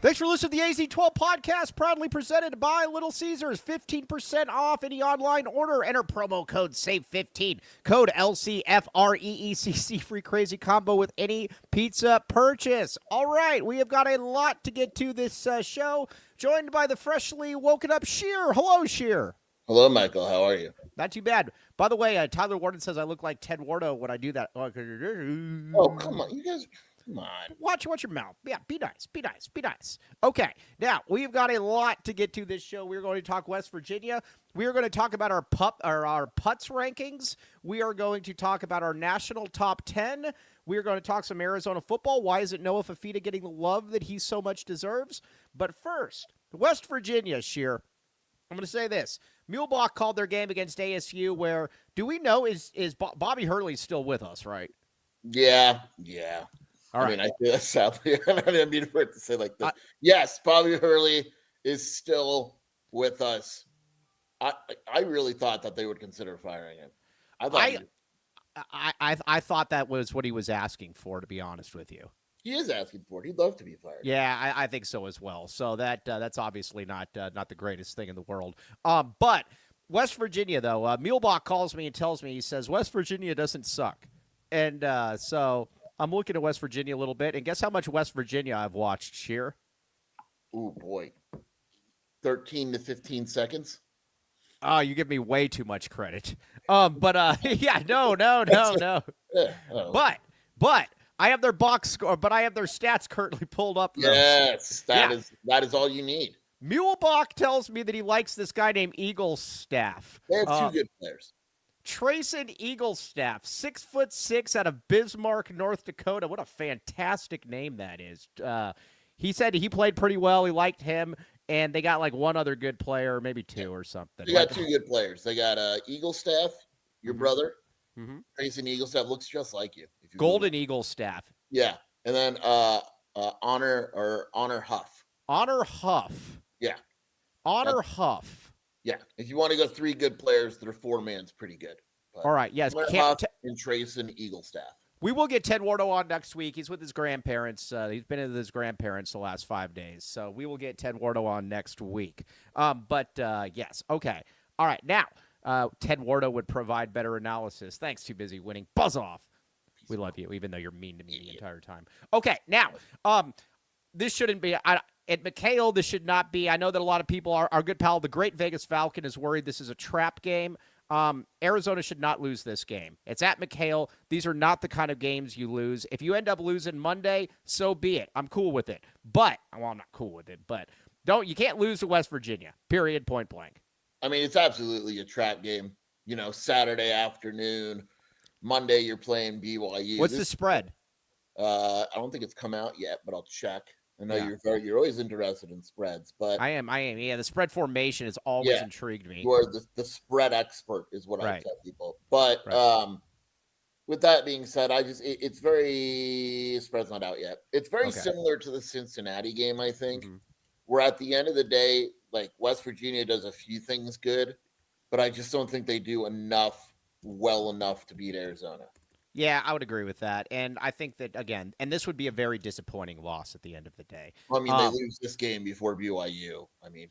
Thanks for listening to the AZ12 podcast, proudly presented by Little Caesars. 15% off any online order. Enter promo code SAVE15. Code LCFREECC. Free crazy combo with any pizza purchase. All right, we have got a lot to get to this show. Joined by the freshly woken up Sheer. Hello, Sheer. Hello, Michael. How are you? Not too bad. By the way, Tyler Warden says I look like Ted Wardo when I do that. Oh, come on. You guys, come on. Watch your mouth. Yeah, be nice. Okay, now we've got a lot to get to this show. We're going to talk West Virginia. We are going to talk about our putz rankings. We are going to talk about our national top 10. We are going to talk some Arizona football. Why isn't Noah Fafita getting the love that he so much deserves? But first, West Virginia, Sheer. I'm going to say this. Mulebach called their game against ASU where, do we know, is Bobby Hurley still with us, right? Yeah. All right. I mean, I feel sadly. I didn't mean for it to say like this. Yes, Bobby Hurley is still with us. I really thought that they would consider firing him. I thought that was what he was asking for, to be honest with you. He is asking for it. He'd love to be fired. Yeah, I think so as well. So that's obviously not the greatest thing in the world. But West Virginia, though, Mulebach calls me and tells me, he says, West Virginia doesn't suck. And so I'm looking at West Virginia a little bit. And guess how much West Virginia I've watched, Sheer? Oh, boy. 13 to 15 seconds. Oh, you give me way too much credit. But yeah, no. Yeah, But I have their box score, but I have their stats currently pulled up. Yes, that is all you need. Mulebach tells me that he likes this guy named Eaglestaff. They have two good players. Trayson Eaglestaff, 6'6" out of Bismarck, North Dakota. What a fantastic name that is. He said he played pretty well. He liked him, and they got like one other good player, maybe two or something. They got two good players. They got Eaglestaff, your brother. Mm-hmm. Trayson Eaglestaff looks just like you. Golden Eaglestaff. Yeah, and then Honor Huff. Honor Huff. Yeah. Huff. Yeah. If you want to go three good players, their four-man's pretty good. But all right, yes. Huff and Trayson Eaglestaff. We will get Ted Wardo on next week. He's with his grandparents. He's been with his grandparents the last 5 days. So we will get Ted Wardo on next week. But yes. Okay. All right. Now, Ted Wardo would provide better analysis. Thanks, too busy winning. Buzz off. We love you, even though you're mean to me the entire time. Okay, now, this shouldn't be at McHale, this should not be. I know that a lot of people, our good pal, the Great Vegas Falcon, is worried this is a trap game. Arizona should not lose this game. It's at McHale. These are not the kind of games you lose. If you end up losing Monday, so be it. I'm cool with it. But, well, I'm not cool with it, but you can't lose to West Virginia, period, point blank. I mean, it's absolutely a trap game. Saturday afternoon. Monday, you're playing BYU. What's the spread? I don't think it's come out yet, but I'll check. I know you're always interested in spreads, but I am. Yeah, the spread formation has always intrigued me. You are the spread expert, is what I tell people. But with that being said, it's very spread's not out yet. It's very similar to the Cincinnati game, I think, where at the end of the day, like West Virginia does a few things good, but I just don't think they do well enough to beat Arizona. Yeah, I would agree with that. And I think that, again, and this would be a very disappointing loss at the end of the day. Well, I mean, they lose this game before BYU. I mean,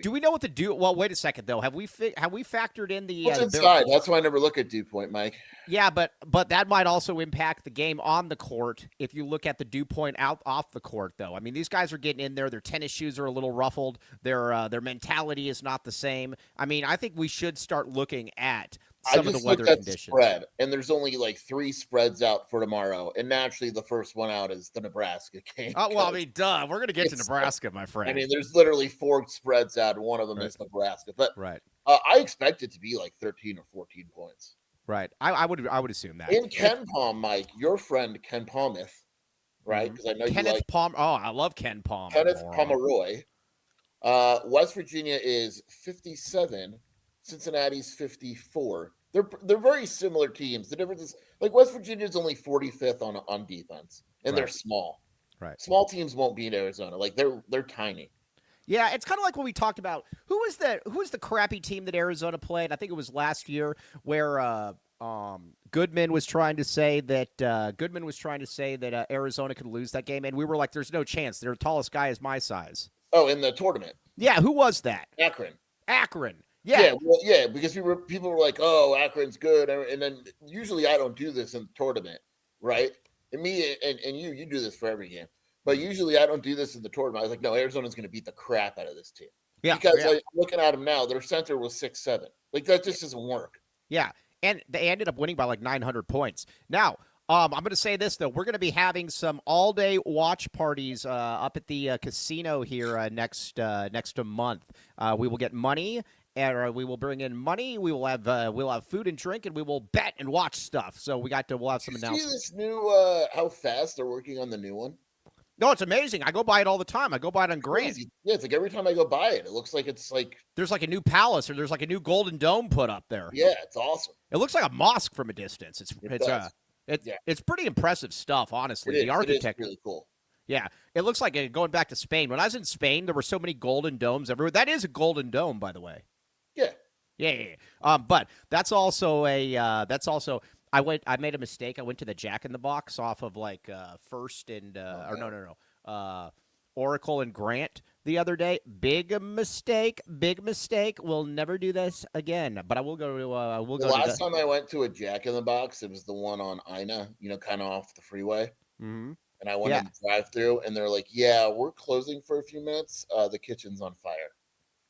do we know what to do? Well, wait a second, though. Have we factored in the what's inside? That's why I never look at dew point, Mike. Yeah, but that might also impact the game on the court if you look at the dew point off the court, though. I mean, these guys are getting in there. Their tennis shoes are a little ruffled. Their mentality is not the same. I mean, I think we should start looking at some of the weather conditions. Spread, and there's only like 3 spreads out for tomorrow, and naturally the first one out is the Nebraska game. Oh, well, I mean, duh. We're going to get to Nebraska, my friend. I mean, there's literally 4 spreads out, and one of them is Nebraska. But I expect it to be like 13 or 14 points. Right. I would assume that. In Ken Palm, Mike, your friend Ken Palmeth, right? Because I know Kenneth you like Palm. Oh, I love Ken Palm. Kenneth Pomeroy. West Virginia is 57. Cincinnati's 54. They're very similar teams. The difference is like West Virginia is only 45th on defense, and they're small. Right. Small teams won't beat Arizona. Like they're tiny. Yeah, it's kind of like when we talked about who was the crappy team that Arizona played. I think it was last year where Goodman was trying to say that Arizona could lose that game, and we were like, "There's no chance. Their tallest guy is my size." Oh, in the tournament. Yeah, who was that? Akron. Yeah. Yeah, because people were like, "Oh, Akron's good," and then usually I don't do this in the tournament, right? And me and you do this for every game, but usually I don't do this in the tournament. I was like, "No, Arizona's going to beat the crap out of this team." Yeah, because like, looking at them now, their center was 6'7". Like that just doesn't work. Yeah, and they ended up winning by like 900 points. Now, I'm going to say this, though. We're going to be having some all-day watch parties up at the casino here next month. We will get money, and we will bring in money. We will have food and drink, and we will bet and watch stuff. So we'll have some announcements. See this new how fast they're working on the new one? No, it's amazing. I go by it all the time. I go by it on Grant. Yeah, it's like every time I go by it, it looks like it's like there's like a new palace or there's like a new golden dome put up there. Yeah, it's awesome. It looks like a mosque from a distance. It's pretty impressive stuff, honestly. The architecture is really cool. Yeah, it looks like going back to Spain. When I was in Spain, there were so many golden domes everywhere. That is a golden dome, by the way. Yeah. Yeah. But that's also I made a mistake. I went to the Jack in the Box off of like First and Oracle and Grant the other day. Big mistake. We'll never do this again. But I will go to. The last time I went to a Jack in the Box, it was the one on Ina, kind of off the freeway. Mm-hmm. And I went in the drive-through, and they're like, "Yeah, we're closing for a few minutes. The kitchen's on fire."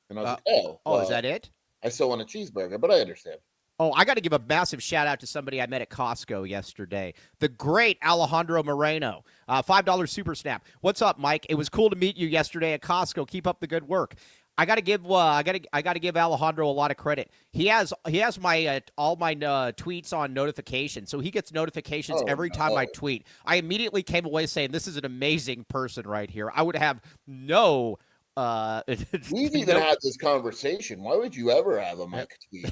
And I was like, "Oh, is that it?" I still want a cheeseburger, but I understand. Oh, I got to give a massive shout out to somebody I met at Costco yesterday. The great Alejandro Moreno, $5 super snap. What's up, Mike? It was cool to meet you yesterday at Costco. Keep up the good work. I got to give Alejandro a lot of credit. He has my all my tweets on notification, so he gets notifications every time I tweet. I immediately came away saying this is an amazing person right here. I would have no. We've even had this conversation. Why would you ever have a Mike tweet?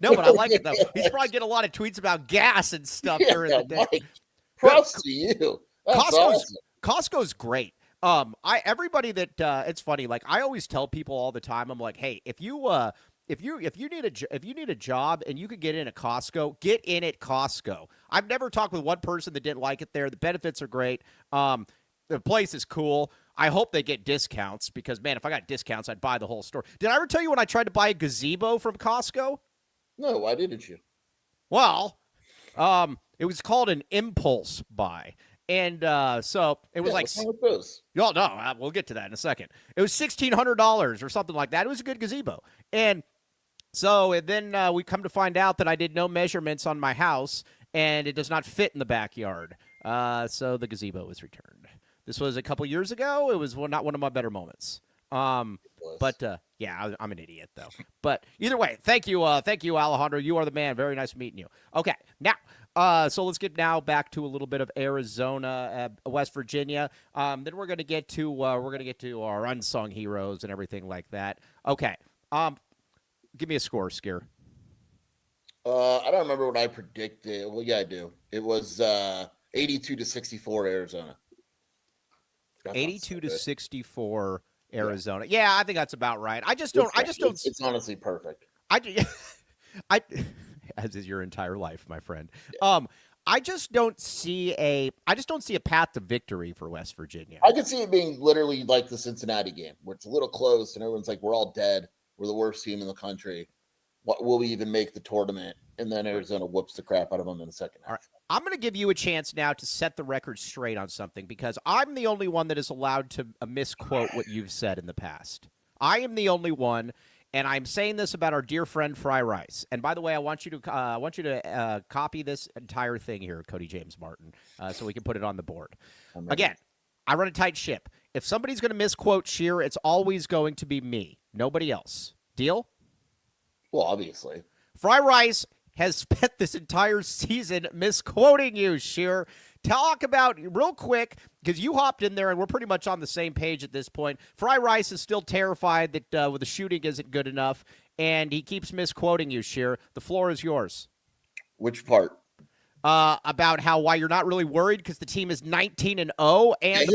No, but I like it though. He's probably getting a lot of tweets about gas and stuff during the day. Mike, props to you. That's awesome. Costco's great. Everybody that it's funny. Like I always tell people all the time, I'm like, hey, if you need a job and you could get in at Costco, get in at Costco. I've never talked with one person that didn't like it there. The benefits are great. The place is cool. I hope they get discounts because, man, if I got discounts, I'd buy the whole store. Did I ever tell you when I tried to buy a gazebo from Costco? No, why didn't you? Well, it was called an impulse buy. And so it was we'll get to that in a second. It was $1,600 or something like that. It was a good gazebo. And so then we come to find out that I did no measurements on my house, and it does not fit in the backyard. So the gazebo was returned. This was a couple years ago. It was not one of my better moments. But yeah, I'm an idiot though. But either way, thank you, Alejandro. You are the man. Very nice meeting you. Okay, now, so let's get now back to a little bit of Arizona, West Virginia. Then we're gonna get to our unsung heroes and everything like that. Okay, give me a score, Skier. I don't remember what I predicted. Well, yeah, I do. It was 82-64 Arizona. 82-64 Arizona. Yeah, I think that's about right. I just don't. It's honestly perfect. As is your entire life, my friend. Yeah. I just don't see a path to victory for West Virginia. I could see it being literally like the Cincinnati game, where it's a little close and everyone's like, "We're all dead. We're the worst team in the country. What will we even make the tournament?" And then Arizona whoops the crap out of them in the second half. All right. I'm going to give you a chance now to set the record straight on something because I'm the only one that is allowed to misquote what you've said in the past. I am the only one, and I'm saying this about our dear friend Fry Rice. And by the way, I want you to copy this entire thing here, Cody James Martin, so we can put it on the board. Again, I run a tight ship. If somebody's going to misquote Shear, it's always going to be me, nobody else. Deal? Well, obviously. Fry Rice has spent this entire season misquoting you, Shear. Talk about, real quick, because you hopped in there and we're pretty much on the same page at this point. Fry Rice is still terrified that the shooting isn't good enough, and he keeps misquoting you, Shear. The floor is yours. Which part? About why you're not really worried because the team is 19-0. And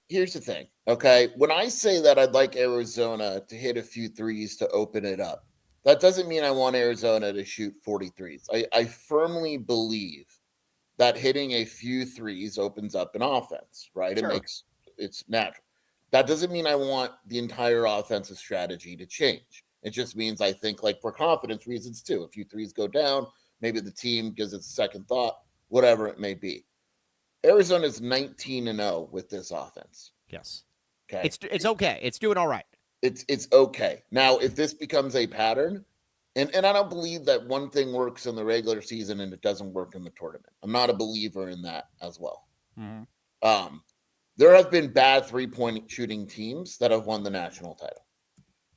Here's the thing. Okay, when I say that I'd like Arizona to hit a few threes to open it up, That doesn't mean I want Arizona to shoot 43s. I firmly believe that hitting a few threes opens up an offense, right? Sure. It's natural. That doesn't mean I want the entire offensive strategy to change. It just means I think, like, for confidence reasons too. A few threes go down, maybe the team gives it a second thought, whatever it may be. Arizona's 19-0 with this offense. Yes. Okay. It's okay. It's doing all right. It's okay. Now, if this becomes a pattern, and I don't believe that one thing works in the regular season and it doesn't work in the tournament. I'm not a believer in that as well. Mm-hmm. There have been bad 3-point shooting teams that have won the national title.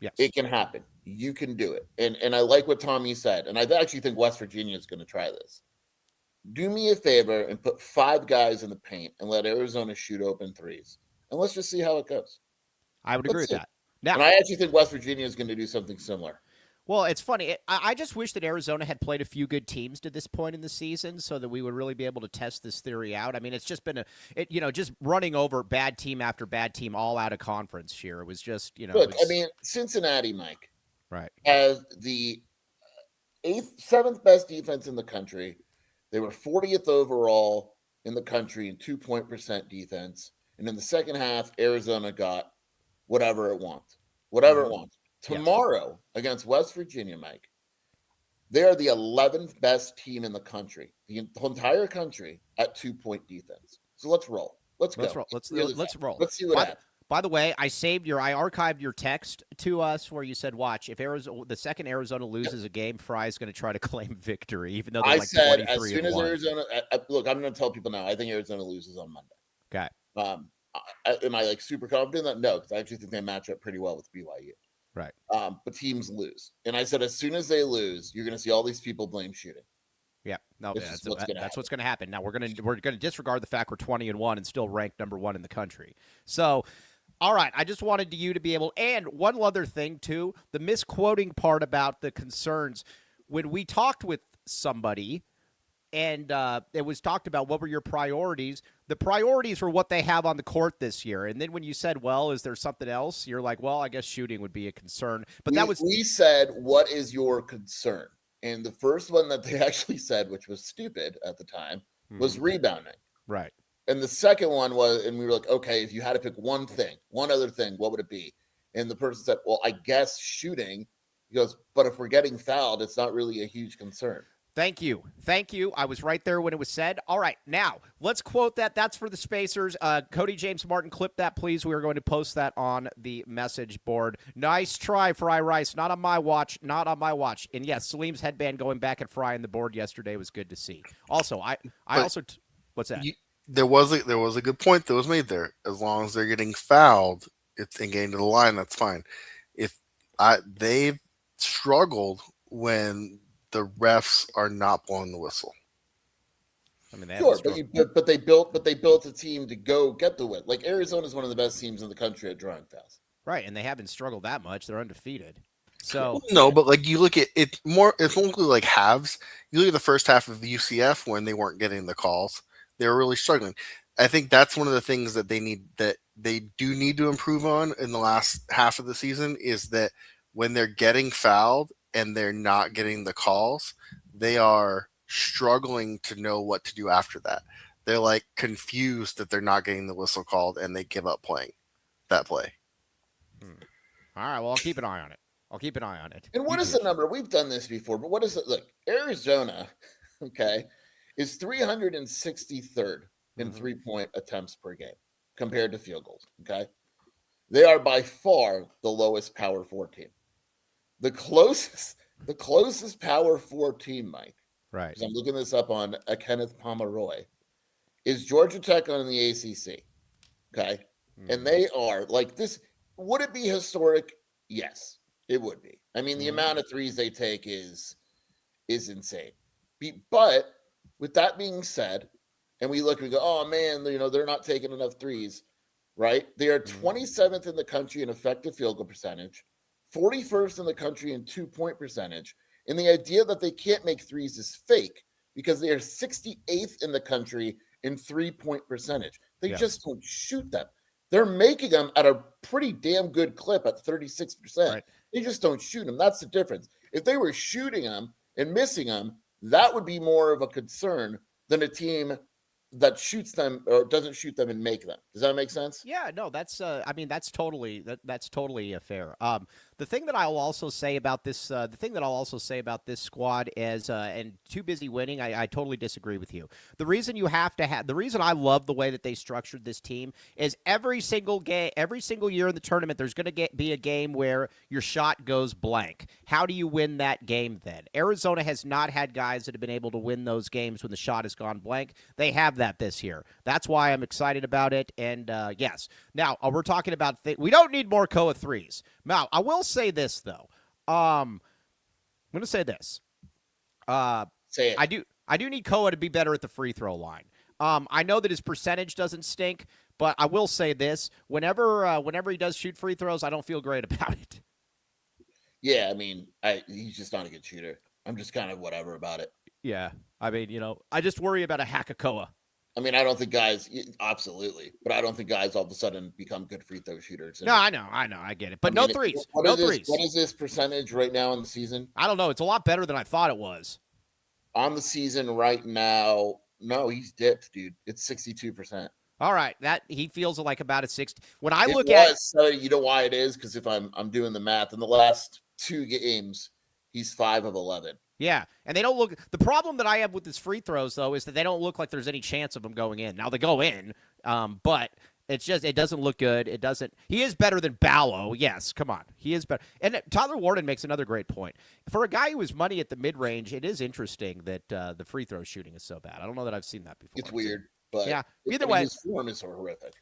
Yes. It can happen. You can do it. And I like what Tommy said. And I actually think West Virginia is going to try this. Do me a favor and put 5 guys in the paint and let Arizona shoot open threes. And let's just see how it goes. I would agree with that. Now, and I actually think West Virginia is going to do something similar. Well, it's funny. I just wish that Arizona had played a few good teams to this point in the season so that we would really be able to test this theory out. I mean, it's just been just running over bad team after bad team all out of conference here. It was just, Look, I mean, Cincinnati, Mike, right, has the 7th best defense in the country. They were 40th overall in the country in 2-point percent defense. And in the second half, Arizona got whatever it wants. Tomorrow against West Virginia, Mike, they are the 11th best team in the country, the entire country, at 2-point defense. So let's roll. Let's go. Let's roll. Let's see what happens. By the way, I archived your text to us where you said, "Watch, if the second Arizona loses a game, Fry's going to try to claim victory, even though they're 23 as soon as Arizona. Look, I'm going to tell people now. I think Arizona loses on Monday. Okay. Am I super confident that? No, because I actually think they match up pretty well with BYU. Right. But teams lose, and I said as soon as they lose, you're going to see all these people blame shooting. Yeah, no, that's what's going to happen. Now we're going to disregard the fact we're 20-1 and still ranked number 1 in the country. So, all right, I just wanted you to be able. And one other thing too, the misquoting part about the concerns when we talked with somebody. And it was talked about what were your priorities. The priorities were what they have on the court this year. And then when you said, well, is there something else? You're like, well, I guess shooting would be a concern. But we said, what is your concern? And the first one that they actually said, which was stupid at the time, was rebounding. Right. And the second one was, and we were like, okay, if you had to pick one other thing, what would it be? And the person said, well, I guess shooting. He goes, but if we're getting fouled, it's not really a huge concern. Thank you. I was right there when it was said. All right, now let's quote that. That's for the Spacers. Cody James Martin, clip that, please. We are going to post that on the message board. Nice try, Fry Rice. Not on my watch. And yes, Salim's headband going back at Fry on the board yesterday was good to see. Also, what's that? There was a good point that was made there. As long as they're getting fouled, and getting to the line, that's fine. They've struggled when the refs are not blowing the whistle. I mean, but they built a team to go get the win. Like Arizona is one of the best teams in the country at drawing fouls. Right, and they haven't struggled that much. They're undefeated. So no, but like you look at it more, it's mostly like halves. You look at the first half of UCF when they weren't getting the calls, they were really struggling. I think that's one of the things that they do need to improve on in the last half of the season is that when they're getting fouled and they're not getting the calls, they are struggling to know what to do after that. They're like confused that they're not getting the whistle called and they give up playing that play. All right, well, I'll keep an eye on it. And what is the number? We've done this before, but what is it? Look, Arizona, okay, is 363rd in 3-point attempts per game compared to field goals, okay? They are by far the lowest Power 4 team. The closest Power 4 team, Mike, right? Because I'm looking this up on Kenneth Pomeroy, is Georgia Tech on the ACC. Okay, and they are like this. Would it be historic? Yes, it would be. I mean, the amount of threes they take is insane. But with that being said, and we look and go, oh man, they're not taking enough threes, right? They are 27th in the country in effective field goal percentage. 41st in the country in 2-point percentage. And the idea that they can't make threes is fake because they are 68th in the country in 3-point percentage. They just don't shoot them. they're making them at a pretty damn good clip at 36%. Right. They just don't shoot them. That's the difference. If they were shooting them and missing them, that would be more of a concern than a team that shoots them or doesn't shoot them and make them. Does that make sense? Yeah, no, that's that's totally fair. The thing that I'll also say about this squad is and too busy winning, I totally disagree with you. The reason I love the way that they structured this team is every single year in the tournament there's going to be a game where your shot goes blank. How do you win that game then? Arizona has not had guys that have been able to win those games when the shot has gone blank. They have that this year. That's why I'm excited about it. And yes, now we're talking about we don't need more Koa threes. Now I will say this though. I'm going to say this. Say it. I do need Koa to be better at the free throw line. I know that his percentage doesn't stink, but I will say this: whenever he does shoot free throws, I don't feel great about it. Yeah, I mean, he's just not a good shooter. I'm just kind of whatever about it. Yeah, I mean, I just worry about a hack of Koa. I mean, I don't think guys, absolutely, but I don't think guys all of a sudden become good free throw shooters. No, I know, I get it, but no threes. No threes. What is this percentage right now in the season? I don't know. It's a lot better than I thought it was. On the season right now, no, he's dipped, dude. It's 62%. All right, that he feels like about a 60. When I so you know why it is? Because if I'm doing the math, in the last 2 games, he's 5 of 11. Yeah, and they don't look. The problem that I have with his free throws, though, is that they don't look like there's any chance of them going in. Now they go in, but it doesn't look good. It doesn't. He is better than Ballo. Yes, come on, he is better. And Tyler Warden makes another great point. For a guy who is money at the mid range, it is interesting that the free throw shooting is so bad. I don't know that I've seen that before. It's weird, but yeah. Either way, his form is horrific.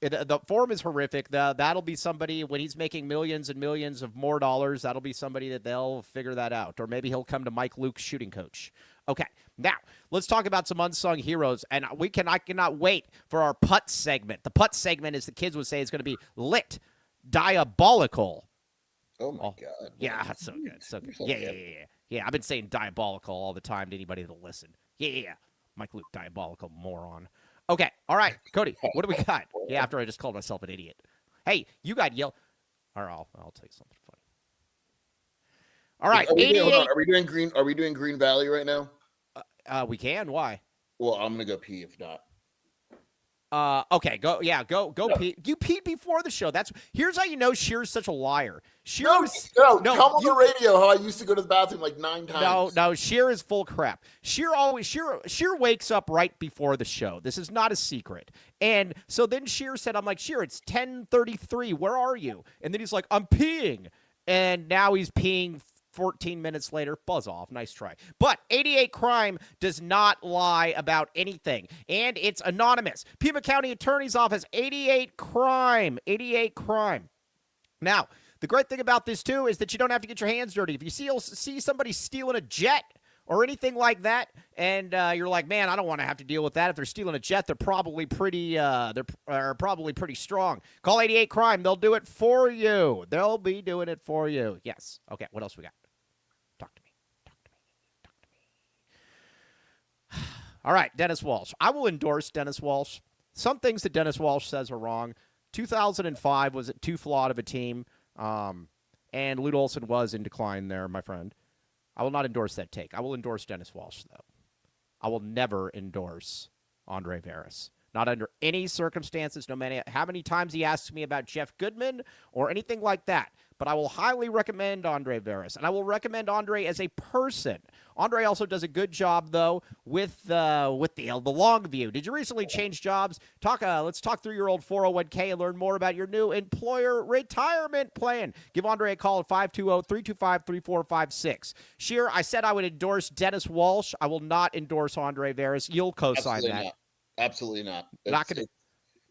The form is horrific. That'll be somebody when he's making millions and millions of more dollars. That'll be somebody that they'll figure that out, or maybe he'll come to Mike Luke's shooting coach. Okay, now let's talk about some unsung heroes, and I cannot wait for our putz segment. The putz segment, as the kids would say, is going to be lit, diabolical. Oh my god! Yeah, that's so good, so good. Yeah. I've been saying diabolical all the time to anybody that'll listen. Yeah. Mike Luke, diabolical moron. Okay, all right, Cody, what do we got? Yeah, after I just called myself an idiot. Hey, you got yell. All right, I'll take something funny. All right, are we doing Green? Are we doing Green Valley right now? We can. Why? Well, I'm gonna go pee if not. Okay, go no. Pee. You peed before the show. Here's how you know Shear's such a liar. Come on the radio how I used to go to the bathroom like 9 times. No, Shear is full crap. Shear wakes up right before the show. This is not a secret. And so then Shear said, I'm like, Shear, it's 10:33. Where are you? And then he's like, I'm peeing. And now he's peeing 14 minutes later, buzz off. Nice try. But 88 Crime does not lie about anything, and it's anonymous. Pima County Attorney's Office, 88 Crime. 88 Crime. Now, the great thing about this, too, is that you don't have to get your hands dirty. If you see somebody stealing a jet or anything like that, and you're like, man, I don't want to have to deal with that. If they're stealing a jet, they're probably pretty strong. Call 88 Crime. They'll do it for you. They'll be doing it for you. Yes. Okay, what else we got? Talk to me. All right, Dennis Walsh. I will endorse Dennis Walsh. Some things that Dennis Walsh says are wrong. 2005 was too flawed of a team, and Lute Olson was in decline there, my friend. I will not endorse that take. I will endorse Dennis Walsh, though. I will never endorse Andre Veras. Not under any circumstances, no matter how many times he asks me about Jeff Goodman or anything like that. But I will highly recommend Andre Veras, and I will recommend Andre as a person. Andre also does a good job, though, with the long view. Did you recently change jobs? Let's talk through your old 401k and learn more about your new employer retirement plan. Give Andre a call at 520-325-3456. Sheer, I said I would endorse Dennis Walsh. I will not endorse Andre Veras. You'll co-sign that. Absolutely not. Not gonna...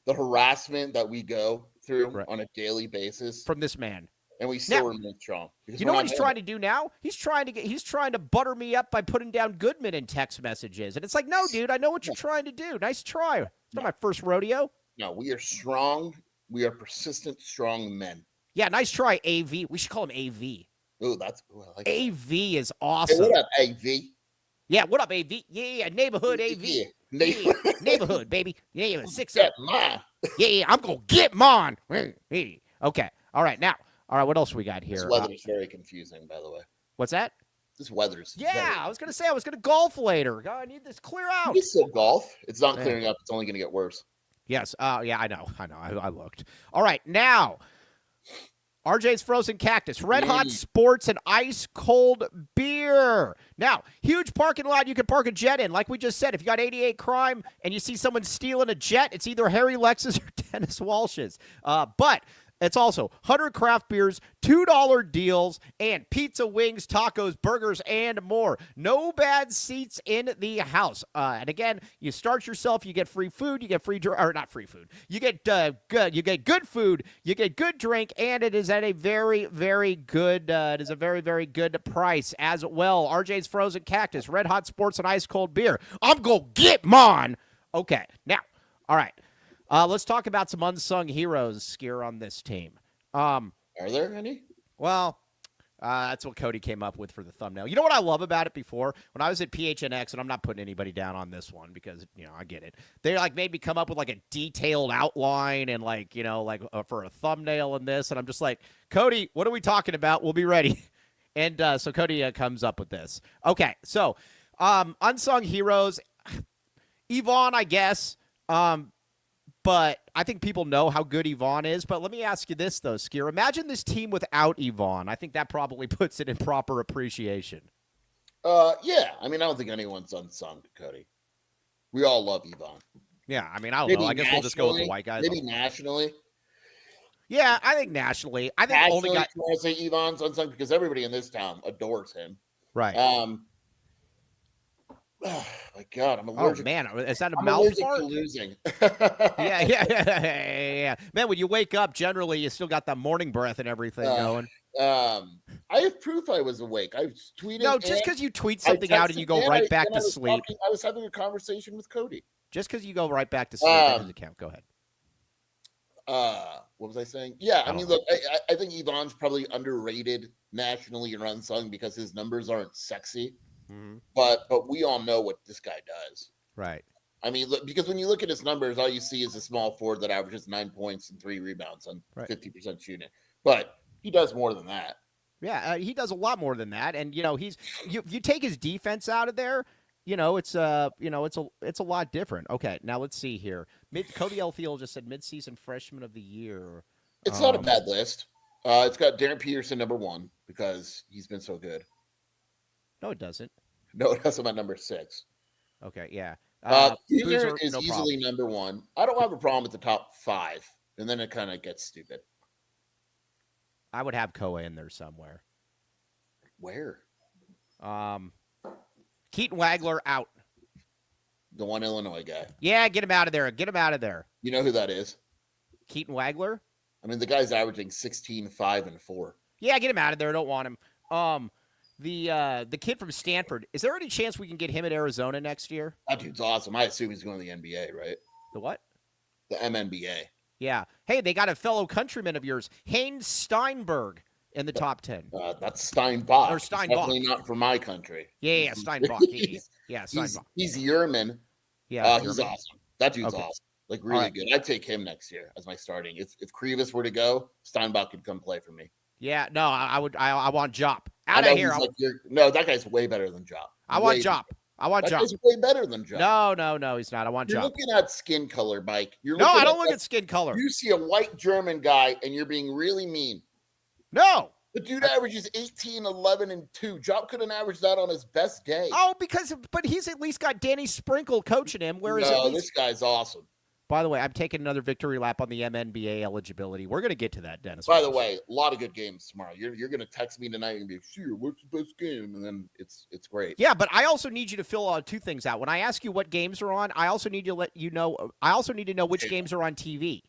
The harassment that we go through on a daily basis from this man. And we still remain strong. You know what he's trying to do now? He's trying to butter me up by putting down Goodman in text messages. And it's like, no, dude, I know what you're trying to do. Nice try. It's not my first rodeo. No, we are strong. We are persistent, strong men. Yeah, nice try, AV. We should call him AV. Oh, I like AV is awesome. Hey, what up, AV? Yeah, what up, AV? Yeah, neighborhood AV. Yeah, Neighborhood, baby. Yeah, 6 Get up. mine. Yeah, I'm going to get mine. Okay. All right, now. All right, what else we got here? This weather is very confusing, by the way. What's that? This weather's I was going to say I was going to golf later. God, I need this clear out. You still golf. It's not clearing up. It's only going to get worse. Yes. Yeah, I know. I looked. All right, now. RJ's Frozen Cactus, Red Hot Sports, and ice cold beer. Now, huge parking lot you can park a jet in. Like we just said, if you got 88 crime and you see someone stealing a jet, it's either Harry Lex's or Dennis Walsh's. But it's also 100 craft beers, $2 deals, and pizza, wings, tacos, burgers, and more. No bad seats in the house. And again, you start yourself, you get free food, you get free or not free food. You get good. You get good food, you get good drink, and it is at a very, very good. It is a very, very good price as well. RJ's Frozen Cactus, Red Hot Sports, and ice cold beer. I'm gonna get mine. Okay, now, all right. Let's talk about some unsung heroes, Skier, on this team. Are there any? Well, that's what Cody came up with for the thumbnail. You know what I love about it before? When I was at PHNX, and I'm not putting anybody down on this one because, I get it. They, made me come up with, a detailed outline and, for a thumbnail and this. And I'm just like, Cody, what are we talking about? We'll be ready. And so Cody comes up with this. Okay, so unsung heroes. Yvonne, I guess. But I think people know how good Yvonne is. But let me ask you this, though, Skier. Imagine this team without Yvonne. I think that probably puts it in proper appreciation. Yeah. I don't think anyone's unsung, Cody. We all love Yvonne. Yeah, I don't know. I guess we'll just go with the white guys. Maybe nationally. Yeah, I think nationally. I think nationally, only got. I want to say Yvonne's unsung because everybody in this town adores him. Right. Oh my God, I'm allergic. Oh man, is that a I'm mouth fart? To losing. yeah. Man, when you wake up, generally you still got that morning breath and everything going. I have proof I was awake. I was tweeting. No, just because you tweet something out and you go right back to sleep. I was having a conversation with Cody. Just because you go right back to sleep, that doesn't count. Go ahead. What was I saying? Yeah, look, I think Yvonne's probably underrated nationally or unsung because his numbers aren't sexy. Mm-hmm. But we all know what this guy does. Right. Look, because when you look at his numbers, all you see is a small forward that averages 9 points and 3 rebounds on 50% shooting. But he does more than that. Yeah, he does a lot more than that. And he's you take his defense out of there, it's a lot different. Okay, now let's see here. Cody Elfield just said midseason freshman of the year. It's not a bad list. It's got Darren Peterson number 1 because he's been so good. No, it doesn't. No, it has him at number 6. Okay, yeah. Boozer is easily number 1. I don't have a problem with the top 5, and then it kind of gets stupid. I would have Koa in there somewhere. Where? Keaton Wagler out. The one Illinois guy. Yeah, get him out of there. Get him out of there. You know who that is? Keaton Wagler? The guy's averaging 16, 5, and 4. Yeah, get him out of there. I don't want him. The kid from Stanford, is there any chance we can get him at Arizona next year? That dude's awesome. I assume he's going to the NBA, right? The what? The MNBA. Yeah. Hey, they got a fellow countryman of yours, Haynes Steinberg, in the top 10. That's Steinbach. Or Steinbach. Definitely not for my country. Yeah, Steinbach. Yeah, Steinbach. He's Yerman. Yeah, he's awesome. That dude's awesome. Really good. I'd take him next year as my starting. If Krivas were to go, Steinbach could come play for me. Yeah, no, I would. I want Jop out of here. No, that guy's way better than Jop. I want Jop. That guy's way better than Jop. No, he's not. I want Jop. You're looking at skin color, Mike. I don't look at skin color. You see a white German guy, and you're being really mean. No. The dude averages 18, 11, and 2. Jop couldn't average that on his best day. Oh, but he's at least got Danny Sprinkle coaching him. Whereas this guy's awesome. By the way, I'm taking another victory lap on the MNBA eligibility. We're going to get to that, Dennis. By the way, a lot of good games tomorrow. You're going to text me tonight and be like, sure, what's the best game? And then it's great. Yeah, but I also need you to fill 2 things out. When I ask you what games are on, I also need to let you know. I also need to know which games are on TV.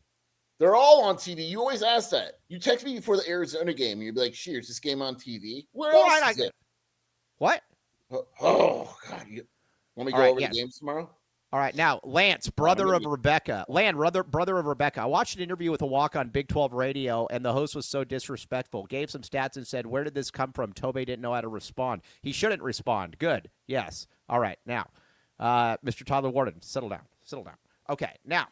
They're all on TV. You always ask that. You text me before the Arizona game, and you'd be like, sure, is this game on TV? Where else is it? What? Oh, God. Want me to go over the games tomorrow? All right, now, Lance, brother of Rebecca. Brother of Rebecca. I watched an interview with a walk on Big 12 radio, and the host was so disrespectful. Gave some stats and said, where did this come from? Tobe didn't know how to respond. He shouldn't respond. Good. Yes. All right, now, Mr. Tyler Warden, settle down. Okay, now,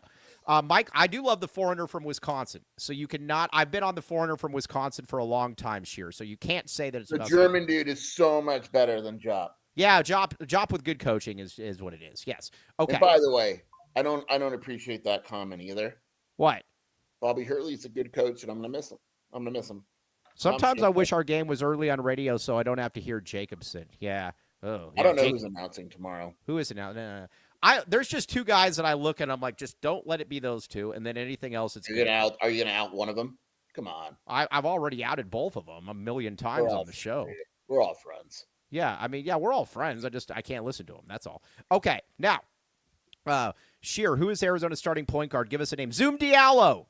Mike, I do love the foreigner from Wisconsin. So you cannot. I've been on the foreigner from Wisconsin for a long time, Sheer. So you can't say that it's the German dude is so much better than Jop. Yeah, Jop with good coaching is what it is. Yes. Okay. And by the way, I don't appreciate that comment either. What? Bobby Hurley's a good coach, and I'm gonna miss him. Sometimes I wish our game was early on radio so I don't have to hear Jacobson. Yeah. Oh, yeah. I don't know who's announcing tomorrow. Who is announcing? There's just two guys that I look and I'm like, just don't let it be those two, and then anything else. Are you gonna out one of them? Come on. I've already outed both of them a million times on the show. We're all friends. Yeah, I mean, yeah, we're all friends. I can't listen to them. That's all. Okay, now, Sheer, who is Arizona's starting point guard? Give us a name. Zoom Diallo.